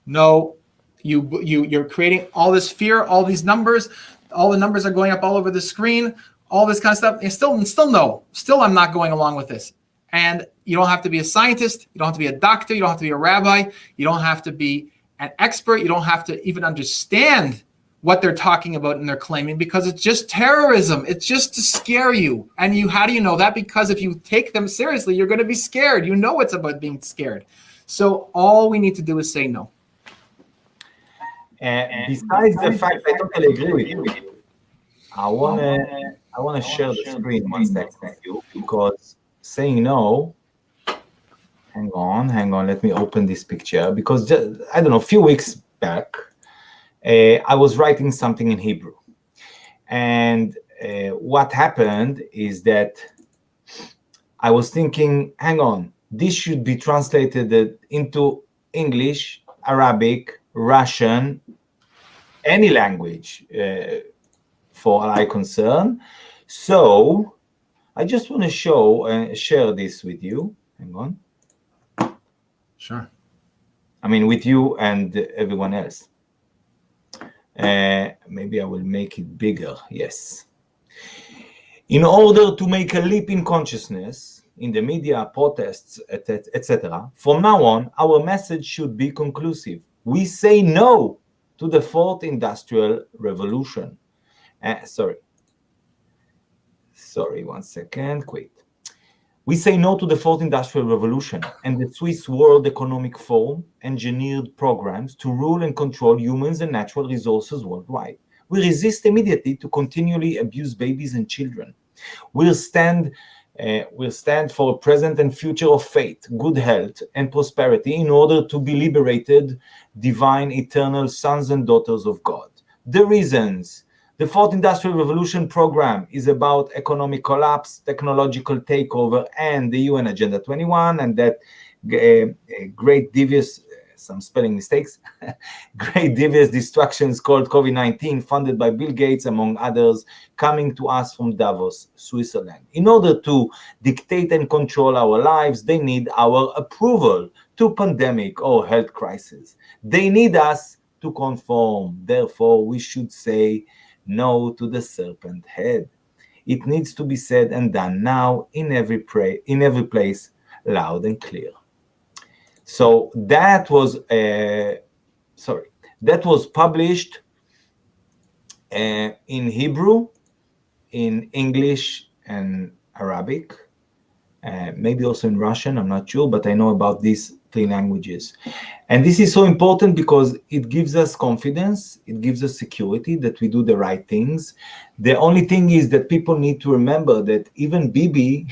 Speaker 2: No, you're creating all this fear, all these numbers. All the numbers are going up all over the screen. All this kind of stuff, and still no. Still, I'm not going along with this. And you don't have to be a scientist. You don't have to be a doctor. You don't have to be a rabbi. You don't have to be an expert. You don't have to even understand what they're talking about and they're claiming, because it's just terrorism. It's just to scare you. And how do you know that? Because if you take them seriously, you're going to be scared. You know it's about being scared. So all we need to do is say no.
Speaker 1: Besides the fact I totally agree with you, I wanna share the screen 1 second with you, because saying no. Hang on. Let me open this picture, because I don't know, a few weeks back, I was writing something in Hebrew, and what happened is that I was thinking, hang on, this should be translated into English, Arabic, Russian, any language for all I concern. So I just want to share this with you. Hang on.
Speaker 2: Sure.
Speaker 1: I mean, with you and everyone else. Maybe I will make it bigger. Yes. In order to make a leap in consciousness in the media, protests, etc., from now on, our message should be conclusive. We say no to the fourth industrial revolution. Sorry, 1 second. Wait. We say no to the fourth industrial revolution and the Swiss World Economic Forum engineered programs to rule and control humans and natural resources worldwide. We resist immediately to continually abuse babies and children. We'll stand for a present and future of faith, good health, and prosperity in order to be liberated, divine, eternal sons and daughters of God. The reasons. The Fourth Industrial Revolution program is about economic collapse, technological takeover, and the UN Agenda 21, and that great devious, some spelling mistakes, great devious destructions called COVID-19, funded by Bill Gates, among others, coming to us from Davos, Switzerland. In order to dictate and control our lives, they need our approval to pandemic or health crisis. They need us to conform. Therefore, we should say no to the serpent head. It needs to be said and done now in every place, loud and clear. So that was published in Hebrew, in English and Arabic, maybe also in Russian, I'm not sure, but I know about these 3 languages. And this is so important because it gives us confidence, it gives us security that we do the right things. The only thing is that people need to remember that even Bibi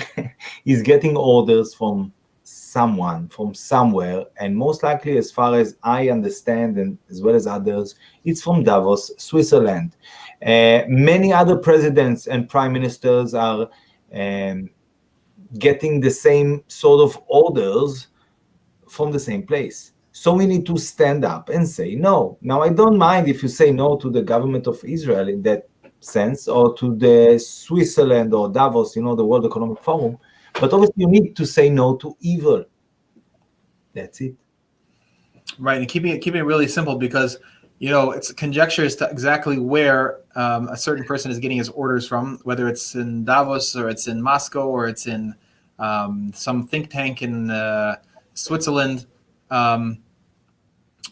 Speaker 1: is getting orders from someone, from somewhere, and most likely, as far as I understand, and as well as others, it's from Davos, Switzerland. Many other presidents and prime ministers are getting the same sort of orders from the same place. So we need to stand up and say no. Now, I don't mind if you say no to the government of Israel in that sense, or to the Switzerland or Davos, the World Economic Forum, but obviously you need to say no to evil. That's it.
Speaker 2: Right, and keeping it really simple, because it's conjecture as to exactly where a certain person is getting his orders from, whether it's in Davos or it's in Moscow or it's in some think tank in Switzerland, or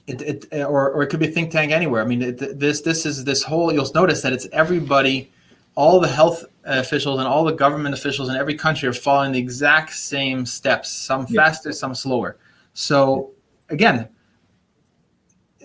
Speaker 2: it could be a think tank anywhere. I mean, this whole. You'll notice that it's everybody, all the health officials and all the government officials in every country are following the exact same steps. Some faster, some slower. So again,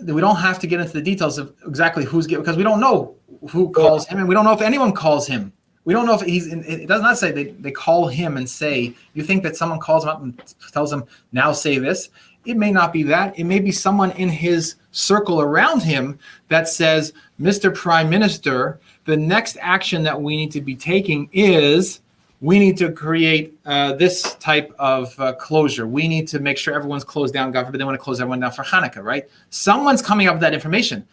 Speaker 2: we don't have to get into the details of exactly who's getting, because we don't know who calls him, and we don't know if anyone calls him. We don't know if it does not say they call him and say, you think that someone calls him up and tells him, now say this. It may not be that. It may be someone in his circle around him that says, Mr. Prime Minister, the next action that we need to be taking is we need to create this type of closure. We need to make sure everyone's closed down. God forbid they want to close everyone down for Hanukkah, right? Someone's coming up with that information.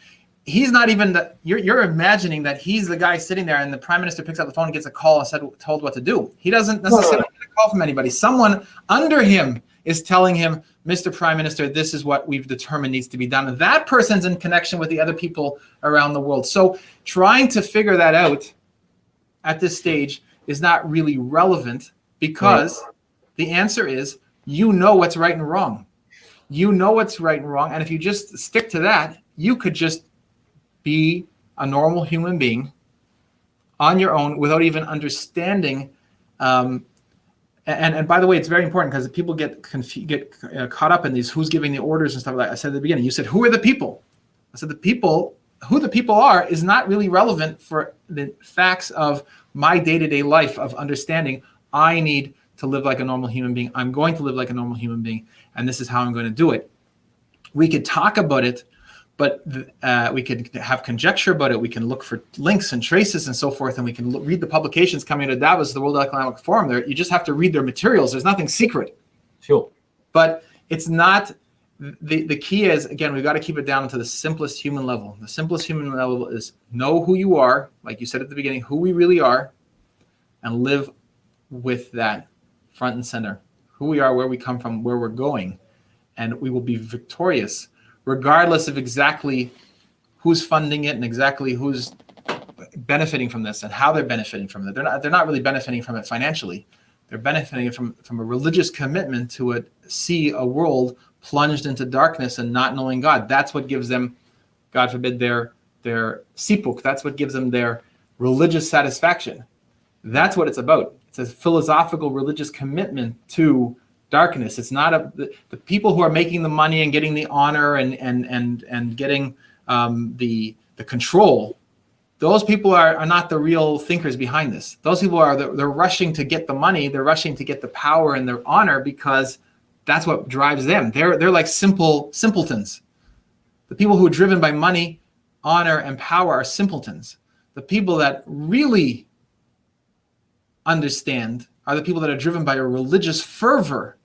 Speaker 2: He's not even you're imagining that he's the guy sitting there and the prime minister picks up the phone and gets a call and told what to do. He doesn't necessarily get a call from anybody. Someone under him is telling him, Mr. Prime Minister, this is what we've determined needs to be done. And that person's in connection with the other people around the world. So trying to figure that out at this stage is not really relevant, because The answer is, you know what's right and wrong. You know what's right and wrong. And if you just stick to that, you could just be a normal human being on your own without even understanding. And by the way, it's very important because people get caught up in these who's giving the orders and stuff like that. I said at the beginning, you said, who are the people? I said, who the people are is not really relevant for the facts of my day-to-day life of understanding. I need to live like a normal human being. I'm going to live like a normal human being, and this is how I'm going to do it. We could talk about it, but we could have conjecture about it. We can look for links and traces and so forth, and we can read the publications coming out of Davos, the World Economic Forum. There, you just have to read their materials. There's nothing secret.
Speaker 1: Sure.
Speaker 2: But it's not, the key is, again, we've got to keep it down to the simplest human level. The simplest human level is know who you are, like you said at the beginning, who we really are, and live with that front and center. Who we are, where we come from, where we're going, and we will be victorious, regardless of exactly who's funding it and exactly who's benefiting from this and how they're benefiting from it. They're not really benefiting from it financially. They're benefiting from a religious commitment to see a world plunged into darkness and not knowing God. That's what gives them, God forbid, their sipuk. That's what gives them their religious satisfaction. That's what it's about. It's a philosophical religious commitment to darkness. It's not the people who are making the money and getting the honor and getting the control. Those people are not the real thinkers behind this. Those people they're rushing to get the money. They're rushing to get the power and their honor because that's what drives them. They're like simpletons. The people who are driven by money, honor, and power are simpletons. The people that really understand are the people that are driven by a religious fervor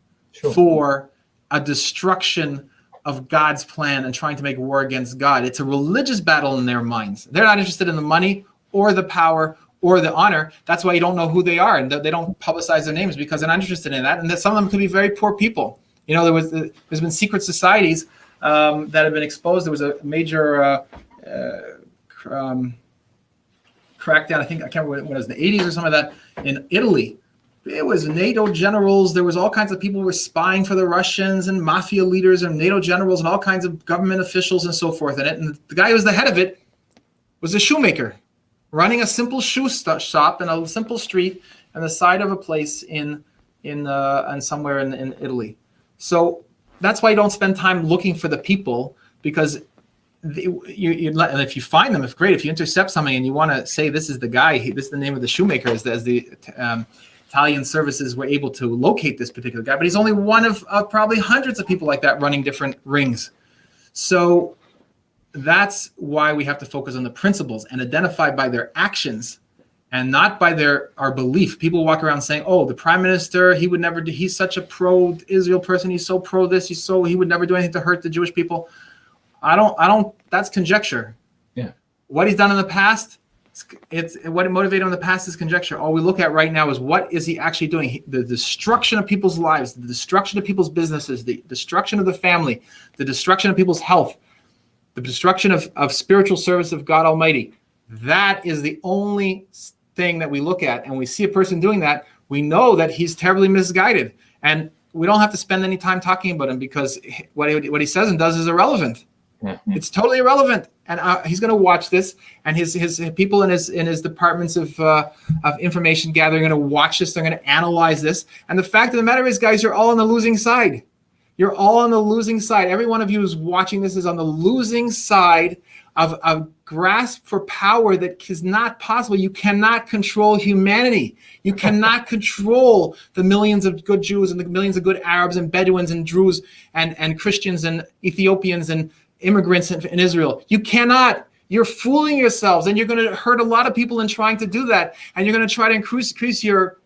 Speaker 2: for a destruction of God's plan and trying to make war against God. It's a religious battle in their minds. They're not interested in the money or the power or the honor. That's why you don't know who they are, and they don't publicize their names because they're not interested in that. And that some of them could be very poor people. You know, there's been secret societies that have been exposed. There was a major crackdown. I can't remember when it was, in the 80s or something like that, in Italy. It was NATO generals. There was all kinds of people who were spying for the Russians and mafia leaders and NATO generals and all kinds of government officials and so forth in it. And the guy who was the head of it was a shoemaker running a simple shoe shop in a simple street on the side of a place in somewhere in Italy. So that's why you don't spend time looking for the people, because and if you find them, if great. If you intercept something and you want to say this is the guy, this is the name of the shoemaker, as the Italian services were able to locate this particular guy, but he's only one of probably hundreds of people like that running different rings. So that's why we have to focus on the principles and identify by their actions and not by our belief. People walk around saying, oh, the prime minister, he would never do, he's such a pro-Israel person, he's so pro this, he would never do anything to hurt the Jewish people. I don't, that's conjecture.
Speaker 1: Yeah.
Speaker 2: What he's done in the past, it's what motivated him in the past is conjecture. All we look at right now is what is he actually doing? The destruction of people's lives, the destruction of people's businesses, the destruction of the family, the destruction of people's health, the destruction of spiritual service of God Almighty. That is the only thing that we look at. And we see a person doing that, we know that he's terribly misguided. And we don't have to spend any time talking about him because what he says and does is irrelevant. Mm-hmm. It's totally irrelevant, and he's going to watch this, and his people in his departments of information gathering are going to watch this. They're going to analyze this, and the fact of the matter is, guys, you're all on the losing side. You're all on the losing side. Every one of you who's watching this is on the losing side of a grasp for power that is not possible. You cannot control humanity. You cannot control the millions of good Jews and the millions of good Arabs and Bedouins and Druze and Christians and Ethiopians and immigrants in Israel. You cannot. You're fooling yourselves, and you're going to hurt a lot of people in trying to do that. And you're going to try to increase your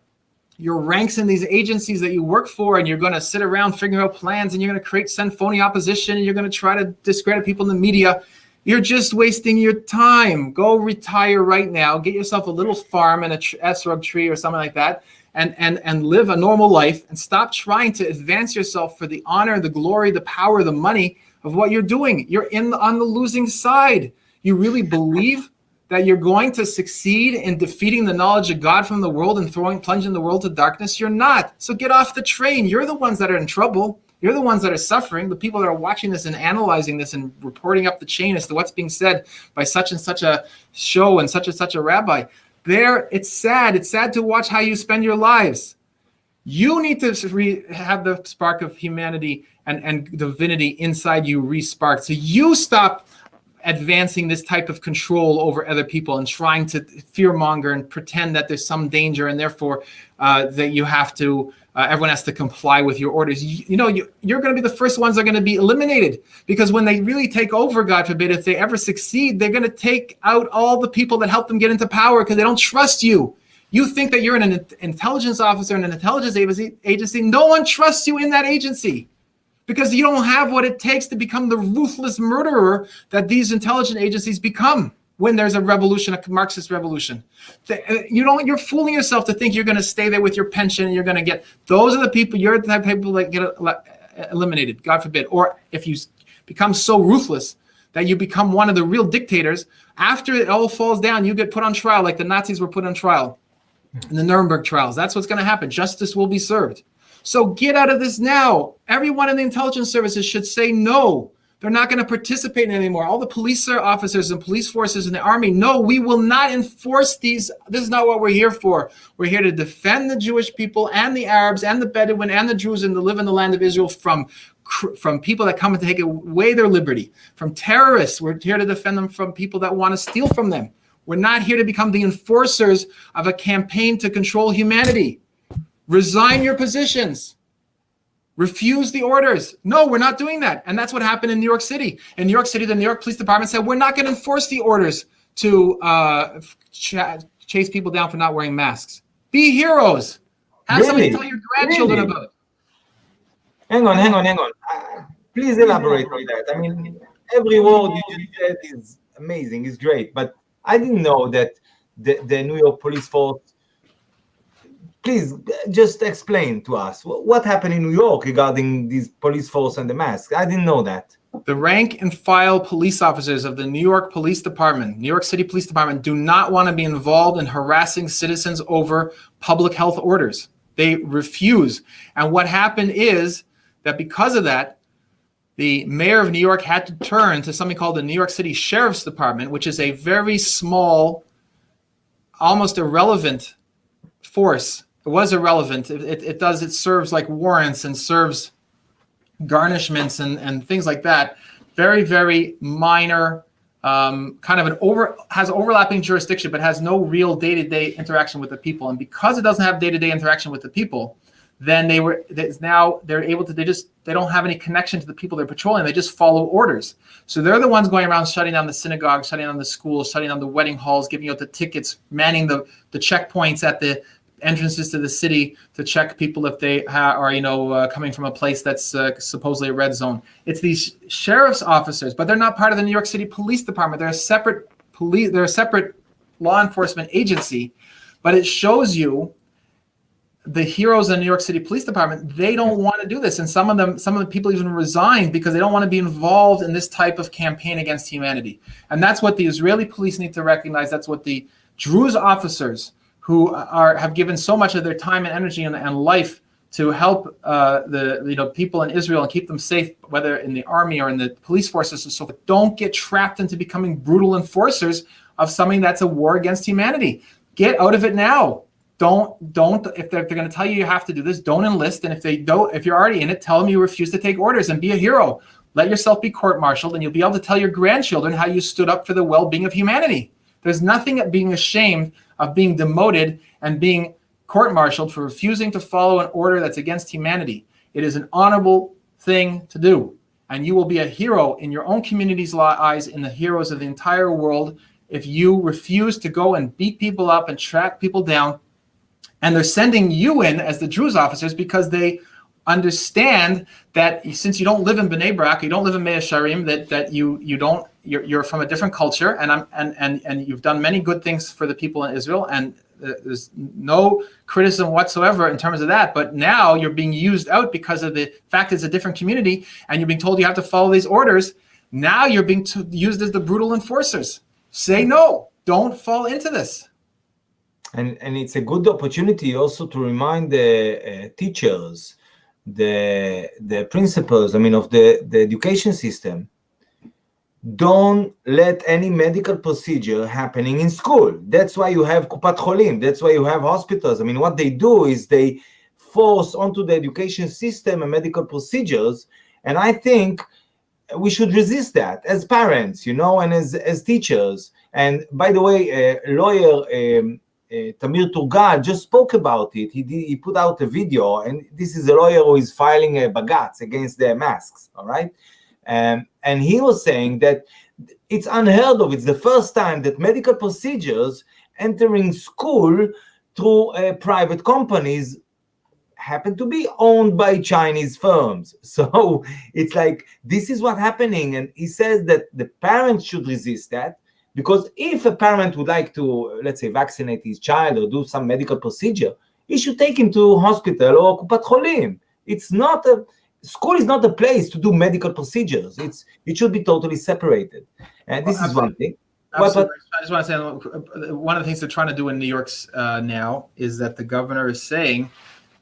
Speaker 2: ranks in these agencies that you work for, and you're going to sit around figuring out plans, and you're going to send phony opposition, and you're going to try to discredit people in the media. You're just wasting your time. Go retire right now. Get yourself a little farm and a esrog tree or something like that, and live a normal life, and stop trying to advance yourself for the honor, the glory, the power, the money of what you're doing. You're on the losing side. You really believe that you're going to succeed in defeating the knowledge of God from the world and plunging the world to darkness? You're not. So get off the train. You're the ones that are in trouble. You're the ones that are suffering. The people that are watching this and analyzing this and reporting up the chain as to what's being said by such and such a show and such a rabbi. It's sad. It's sad to watch how you spend your lives. You need to have the spark of humanity and divinity inside you re-sparked. So you stop advancing this type of control over other people and trying to fearmonger and pretend that there's some danger and therefore that you have to, everyone has to comply with your orders. You're going to be the first ones that are going to be eliminated, because when they really take over, God forbid, if they ever succeed, they're going to take out all the people that help them get into power because they don't trust you. You think that you're an intelligence officer in an intelligence agency. No one trusts you in that agency, because you don't have what it takes to become the ruthless murderer that these intelligence agencies become when there's a revolution, a Marxist revolution. You're fooling yourself to think you're going to stay there with your pension and you're going to get, those are the people, you're the type of people that get eliminated, God forbid. Or if you become so ruthless that you become one of the real dictators, after it all falls down, you get put on trial like the Nazis were put on trial in the Nuremberg trials. That's what's going to happen. Justice will be served. So get out of this now. Everyone in the intelligence services should say no. They're not going to participate in it anymore. All the police officers and police forces in the army, no, we will not enforce these. This is not what we're here for. We're here to defend the Jewish people and the Arabs and the Bedouin and the Druze and to live in the land of Israel from people that come and take away their liberty, from terrorists. We're here to defend them from people that want to steal from them. We're not here to become the enforcers of a campaign to control humanity. Resign your positions. Refuse the orders. No, we're not doing that. And that's what happened in New York City. In New York City, the New York Police Department said, we're not going to enforce the orders to chase people down for not wearing masks. Be heroes. Have somebody tell your grandchildren about it.
Speaker 1: Hang on. Please elaborate on that. I mean, every word you just said is amazing, is great. But I didn't know that the New York police force. Please just explain to us what happened in New York regarding these police force and the masks. I didn't know that.
Speaker 2: The rank and file police officers of the New York Police Department, New York City Police Department, do not want to be involved in harassing citizens over public health orders. They refuse. And what happened is that because of that, the mayor of New York had to turn to something called the New York City Sheriff's Department, which is a very small, almost irrelevant force. It was irrelevant. It serves like warrants and serves garnishments and things like that. Very, very minor, kind of has overlapping jurisdiction, but has no real day-to-day interaction with the people. And because it doesn't have day-to-day interaction with the people, then they don't have any connection to the people they're patrolling. They just follow orders. So they're the ones going around shutting down the synagogue, shutting down the schools, shutting down the wedding halls, giving out the tickets, manning the checkpoints at the entrances to the city to check people if they are coming from a place that's supposedly a red zone. It's these sheriff's officers, but they're not part of the New York City Police Department. They're a separate law enforcement agency. But it shows you the heroes in the New York City Police Department, they don't want to do this. And some of the people even resigned because they don't want to be involved in this type of campaign against humanity. And that's what the Israeli police need to recognize. That's what the Druze officers who have given so much of their time and energy and life to help the people in Israel and keep them safe, whether in the army or in the police forces and so forth, don't get trapped into becoming brutal enforcers of something that's a war against humanity. Get out of it now. Don't if they're going to tell you have to do this, don't enlist. And if you're already in it, tell them you refuse to take orders and be a hero. Let yourself be court-martialed and you'll be able to tell your grandchildren how you stood up for the well-being of humanity. There's nothing at being ashamed of being demoted and being court-martialed for refusing to follow an order that's against humanity. It is an honorable thing to do. And you will be a hero in your own community's eyes, in the heroes of the entire world, if you refuse to go and beat people up and track people down. And they're sending you in as the Druze officers because they understand that since you don't live in Bnei Brak, you don't live in Mea Sharim, that you're from a different culture, and you've done many good things for the people in Israel, and there's no criticism whatsoever in terms of that. But now you're being used out because of the fact it's a different community, and you're being told you have to follow these orders. Now you're being used as the brutal enforcers. Say no. don't fall into this.
Speaker 1: And it's a good opportunity also to remind the teachers, the principals, of the education system, don't let any medical procedure happening in school. That's why you have Kupat Cholim. That's why you have hospitals. What they do is they force onto the education system and medical procedures. And I think we should resist that as parents, and as teachers. And by the way, lawyer Tamir Turgal just spoke about it. He put out a video, and this is a lawyer who is filing a bagatz against the masks, all right? And he was saying that it's unheard of. It's the first time that medical procedures entering school through private companies happen to be owned by Chinese firms. So it's like, this is what's happening. And he says that the parents should resist that, because if a parent would like to, let's say, vaccinate his child or do some medical procedure, he should take him to hospital or Kupat Cholim. School is not a place to do medical procedures. It should be totally separated. And this is one thing.
Speaker 2: Absolutely. I just want to say, one of the things they're trying to do in New York's now is that the governor is saying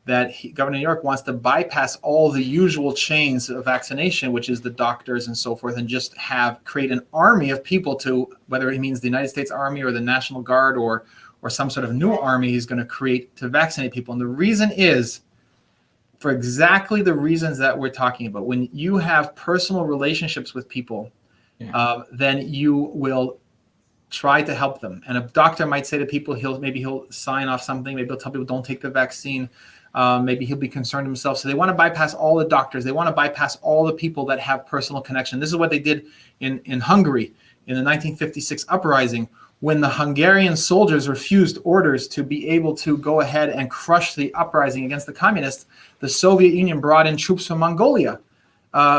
Speaker 2: that Governor of New York wants to bypass all the usual chains of vaccination, which is the doctors and so forth, and just create an army of people to, whether he means the United States Army or the National Guard or some sort of new army he's going to create to vaccinate people. And the reason is for exactly the reasons that we're talking about. When you have personal relationships with people, then you will try to help them. And a doctor might say to people, he'll sign off something. Maybe he'll tell people don't take the vaccine. Maybe he'll be concerned himself. So they want to bypass all the doctors. They want to bypass all the people that have personal connection. This is what they did in Hungary in the 1956 uprising, when the Hungarian soldiers refused orders to be able to go ahead and crush the uprising against the communists. The Soviet Union brought in troops from Mongolia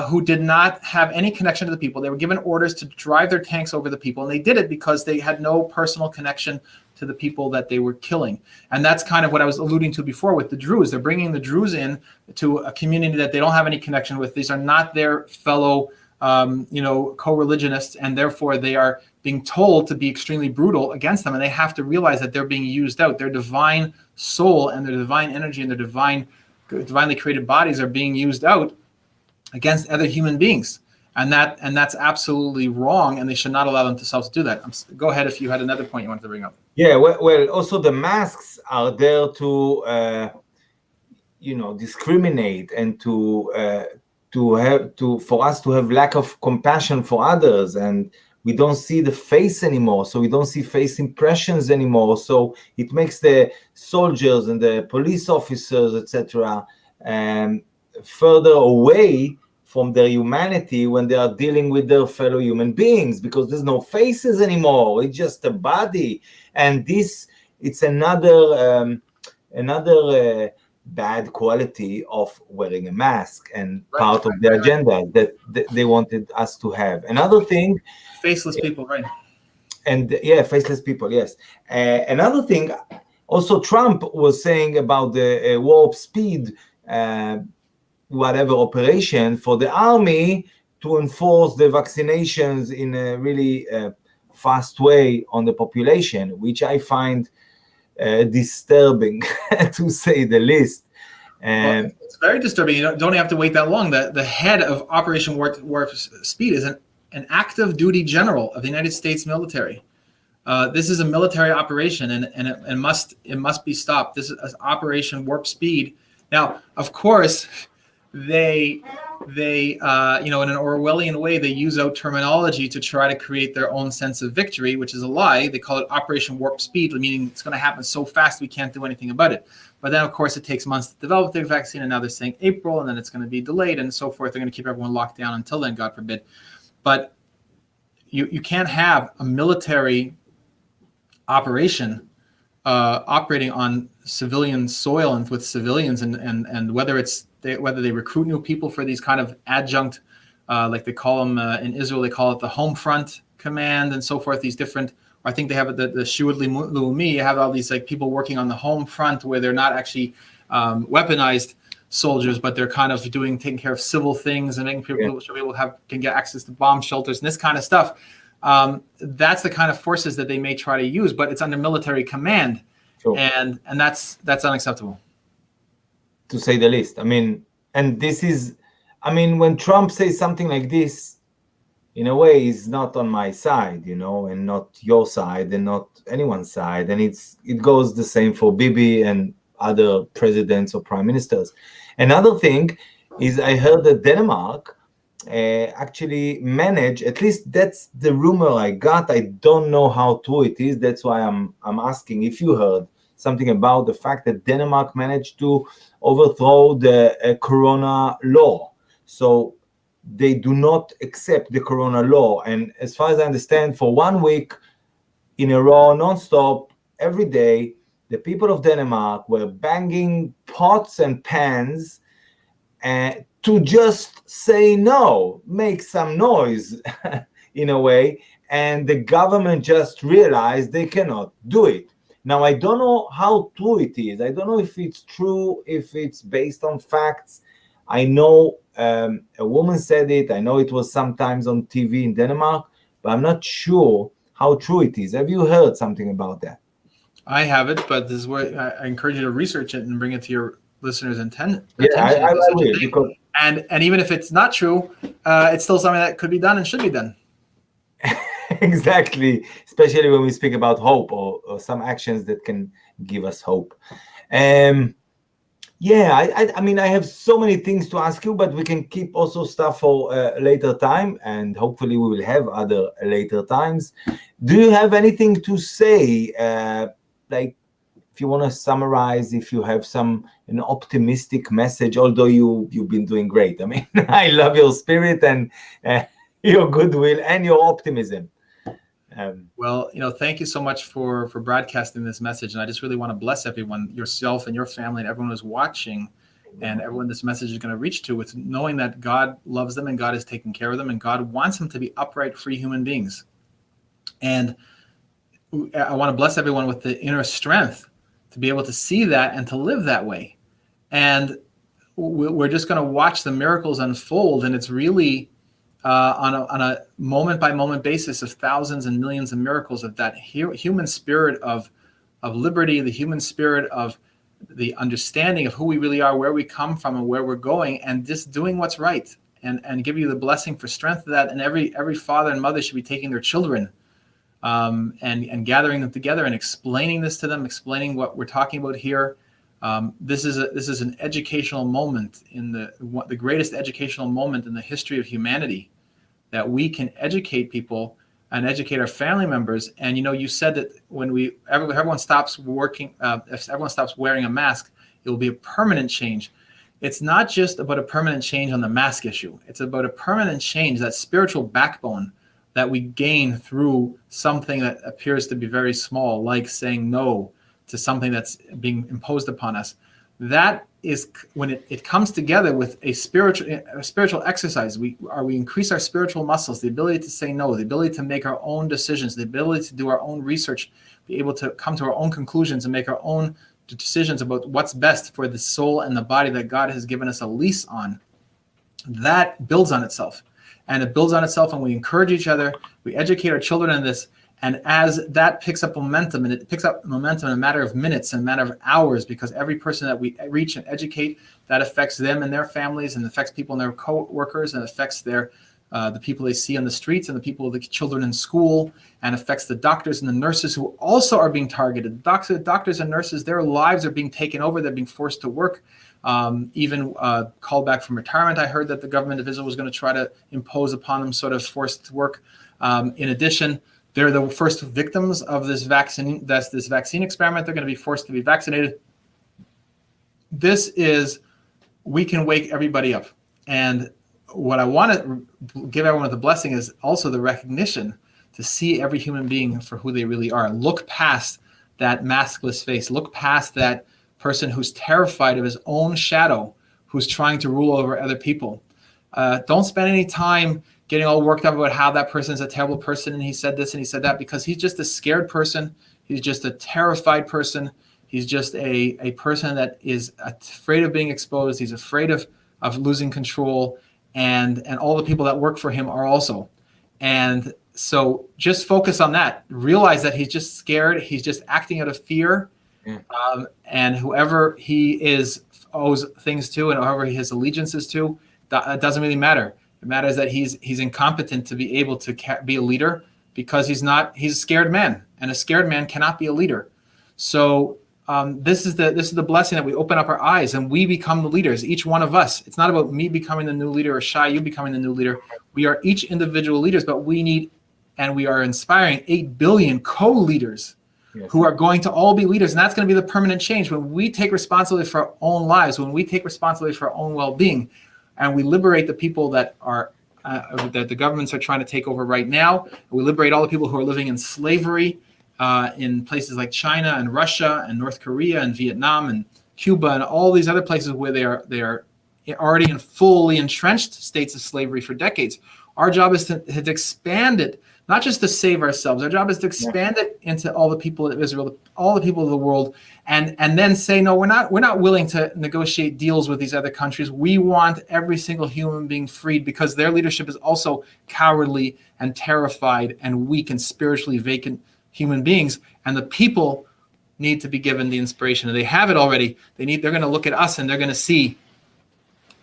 Speaker 2: who did not have any connection to the people. They were given orders to drive their tanks over the people, and they did it because they had no personal connection to the people that they were killing. And that's kind of what I was alluding to before with the Druze. They're bringing the Druze in to a community that they don't have any connection with. These are not their fellow co-religionists, and therefore they are being told to be extremely brutal against them, and they have to realize that they're being used out. Their divine soul and their divine energy and their divinely created bodies are being used out against other human beings, and that's absolutely wrong, and they should not allow themselves to do that. Go ahead if you had another point you wanted to bring up.
Speaker 1: Yeah, well, also the masks are there to discriminate and for us to have lack of compassion for others, and we don't see the face anymore, so we don't see face impressions anymore. So it makes the soldiers and the police officers, etc., further away from their humanity when they are dealing with their fellow human beings, because there's no faces anymore. It's just a body, and it's another bad quality of wearing a mask, and part of the agenda that they wanted us to have. Another thing,
Speaker 2: faceless people, right?
Speaker 1: And faceless people, yes. Another thing, also Trump was saying about the warp speed whatever operation for the army to enforce the vaccinations in a really fast way on the population, which I find disturbing to say the least.
Speaker 2: Well, it's very disturbing. You don't have to wait that long. The head of Operation Warp Speed is an active duty general of the United States military. This is a military operation, and it must be stopped. This is Operation Warp Speed. Now, of course, they in an Orwellian way, they use out terminology to try to create their own sense of victory, which is a lie. They call it Operation Warp Speed, meaning it's going to happen so fast we can't do anything about it. But then, of course, it takes months to develop the vaccine, and now they're saying April, and then it's going to be delayed and so forth. They're going to keep everyone locked down until then, God forbid. But you can't have a military operation operating on civilian soil and with civilians, and whether they recruit new people for these kind of adjunct, like they call them in Israel, they call it the Home Front Command and so forth. These different, I think they have the Shuad Leumi. You have all these like people working on the home front where they're not actually weaponized soldiers, but they're kind of taking care of civil things and making people can get access to bomb shelters and this kind of stuff. That's the kind of forces that they may try to use, but it's under military command,
Speaker 1: Sure.
Speaker 2: and that's unacceptable,
Speaker 1: to say the least. I mean, and this is, I mean, when Trump says something like this, in a way, he's not on my side, you know, and not your side, and not anyone's side. And it goes the same for Bibi and other presidents or prime ministers. Another thing is, I heard that Denmark actually managed, at least that's the rumor I got. I don't know how true it is. That's why I'm asking if you heard something about the fact that Denmark managed to overthrow the corona law. So they do not accept the corona law. And as far as I understand, for 1 week in a row, nonstop, every day, the people of Denmark were banging pots and pans to just say no, make some noise in a way. And the government just realized they cannot do it. Now, I don't know how true it is. I don't know if it's true, if it's based on facts. I know a woman said it. I know it was sometimes on TV in Denmark, but I'm not sure how true it is. Have you heard something about that?
Speaker 2: I haven't, but this is where I encourage you to research it and bring it to your listeners' attention.
Speaker 1: I will, because
Speaker 2: and even if it's not true, it's still something that could be done and should be done.
Speaker 1: exactly, especially when we speak about hope or some actions that can give us hope. Yeah, I mean, I have so many things to ask you, but we can keep also stuff for later time, and hopefully we will have other later times. Do you have anything to say, like if you want to summarize, if you have an optimistic message, although you've been doing great. I mean, I love your spirit and your goodwill and your optimism.
Speaker 2: Well, thank you so much for broadcasting this message. And I just really want to bless everyone, yourself and your family and everyone who's watching, and everyone this message is going to reach to, with knowing that God loves them and God is taking care of them and God wants them to be upright, free human beings. And I want to bless everyone with the inner strength to be able to see that and to live that way. And we're just going to watch the miracles unfold. And it's really on a moment by moment basis of thousands and millions of miracles of that human spirit of liberty, the human spirit of the understanding of who we really are, where we come from and where we're going, and just doing what's right, and give you the blessing for strength of that. And every father and mother should be taking their children and gathering them together and explaining this to them, explaining what we're talking about here. This is an educational moment, in the greatest educational moment in the history of humanity, that we can educate people and educate our family members. And you said that when everyone stops working, if everyone stops wearing a mask, it will be a permanent change. It's not just about a permanent change on the mask issue. It's about a permanent change, that spiritual backbone that we gain through something that appears to be very small, like saying no to something that's being imposed upon us. That is when it comes together with a spiritual exercise. We increase our spiritual muscles, the ability to say no, the ability to make our own decisions, the ability to do our own research, be able to come to our own conclusions and make our own decisions about what's best for the soul and the body that God has given us a lease on. That builds on itself. And it builds on itself, and we encourage each other. We educate our children in this. And as that picks up momentum, and it picks up momentum in a matter of minutes and a matter of hours, because every person that we reach and educate, that affects them and their families, and affects people and their co-workers, and affects the people they see on the streets, and the children in school, and affects the doctors and the nurses who also are being targeted. Doctors and nurses, their lives are being taken over. They're being forced to work. Even called back from retirement. I heard that the government of Israel was going to try to impose upon them sort of forced work. In addition, they're the first victims of this vaccine. That's this vaccine experiment. They're going to be forced to be vaccinated. We can wake everybody up. And what I want to give everyone the blessing is also the recognition to see every human being for who they really are. Look past that maskless face. Look past that person who's terrified of his own shadow, who's trying to rule over other people. Don't spend any time getting all worked up about how that person is a terrible person and he said this and he said that, because he's just a scared person. He's just a terrified person. He's just a person that is afraid of being exposed. He's afraid of losing control, and all the people that work for him are also. And So just focus on that. Realize that he's just scared. He's just acting out of fear.
Speaker 1: Yeah.
Speaker 2: And whoever he owes things to, and whoever his allegiance is to, that doesn't really matter. It matters that he's incompetent to be able to be a leader, because he's a scared man, and a scared man cannot be a leader. So this is the blessing, that we open up our eyes and we become the leaders, each one of us. It's not about me becoming the new leader, or Shai, you becoming the new leader. We are each individual leaders, but we are inspiring 8 billion co-leaders. Yes. Who are going to all be leaders, and that's going to be the permanent change. When we take responsibility for our own lives, when we take responsibility for our own well-being, and we liberate the people that the governments are trying to take over right now, and we liberate all the people who are living in slavery in places like China and Russia and North Korea and Vietnam and Cuba and all these other places where they are already in fully entrenched states of slavery for decades. Our job is to expand it. Not just to save ourselves. Our job is to expand it into all the people of Israel, all the people of the world, and then say, no, we're not willing to negotiate deals with these other countries. We want every single human being freed, because their leadership is also cowardly and terrified and weak and spiritually vacant human beings. And the people need to be given the inspiration, and they have it already. They're going to look at us, and they're going to see,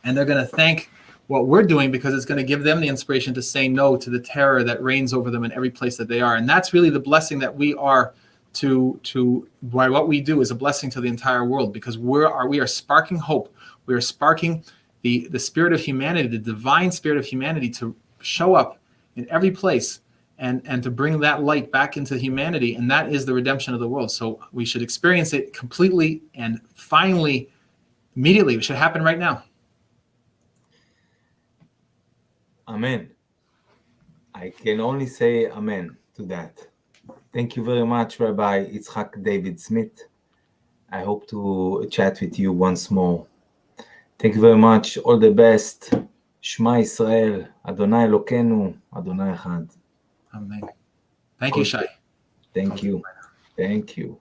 Speaker 2: and they're going to thank what we're doing, because it's going to give them the inspiration to say no to the terror that reigns over them in every place that they are. And that's really the blessing that we are by what we do is a blessing to the entire world, because we are sparking hope. We are sparking the spirit of humanity, the divine spirit of humanity, to show up in every place and to bring that light back into humanity. And that is the redemption of the world. So we should experience it completely and finally, immediately. It should happen right now.
Speaker 1: Amen. I can only say amen to that. Thank you very much, Rabbi Yitzchok Dovid Smith. I hope to chat with you once more. Thank you very much. All the best. Shema Yisrael, Adonai Elokeinu, Adonai Echad.
Speaker 2: Amen. Thank you, Shai.
Speaker 1: Thank you. Thank you.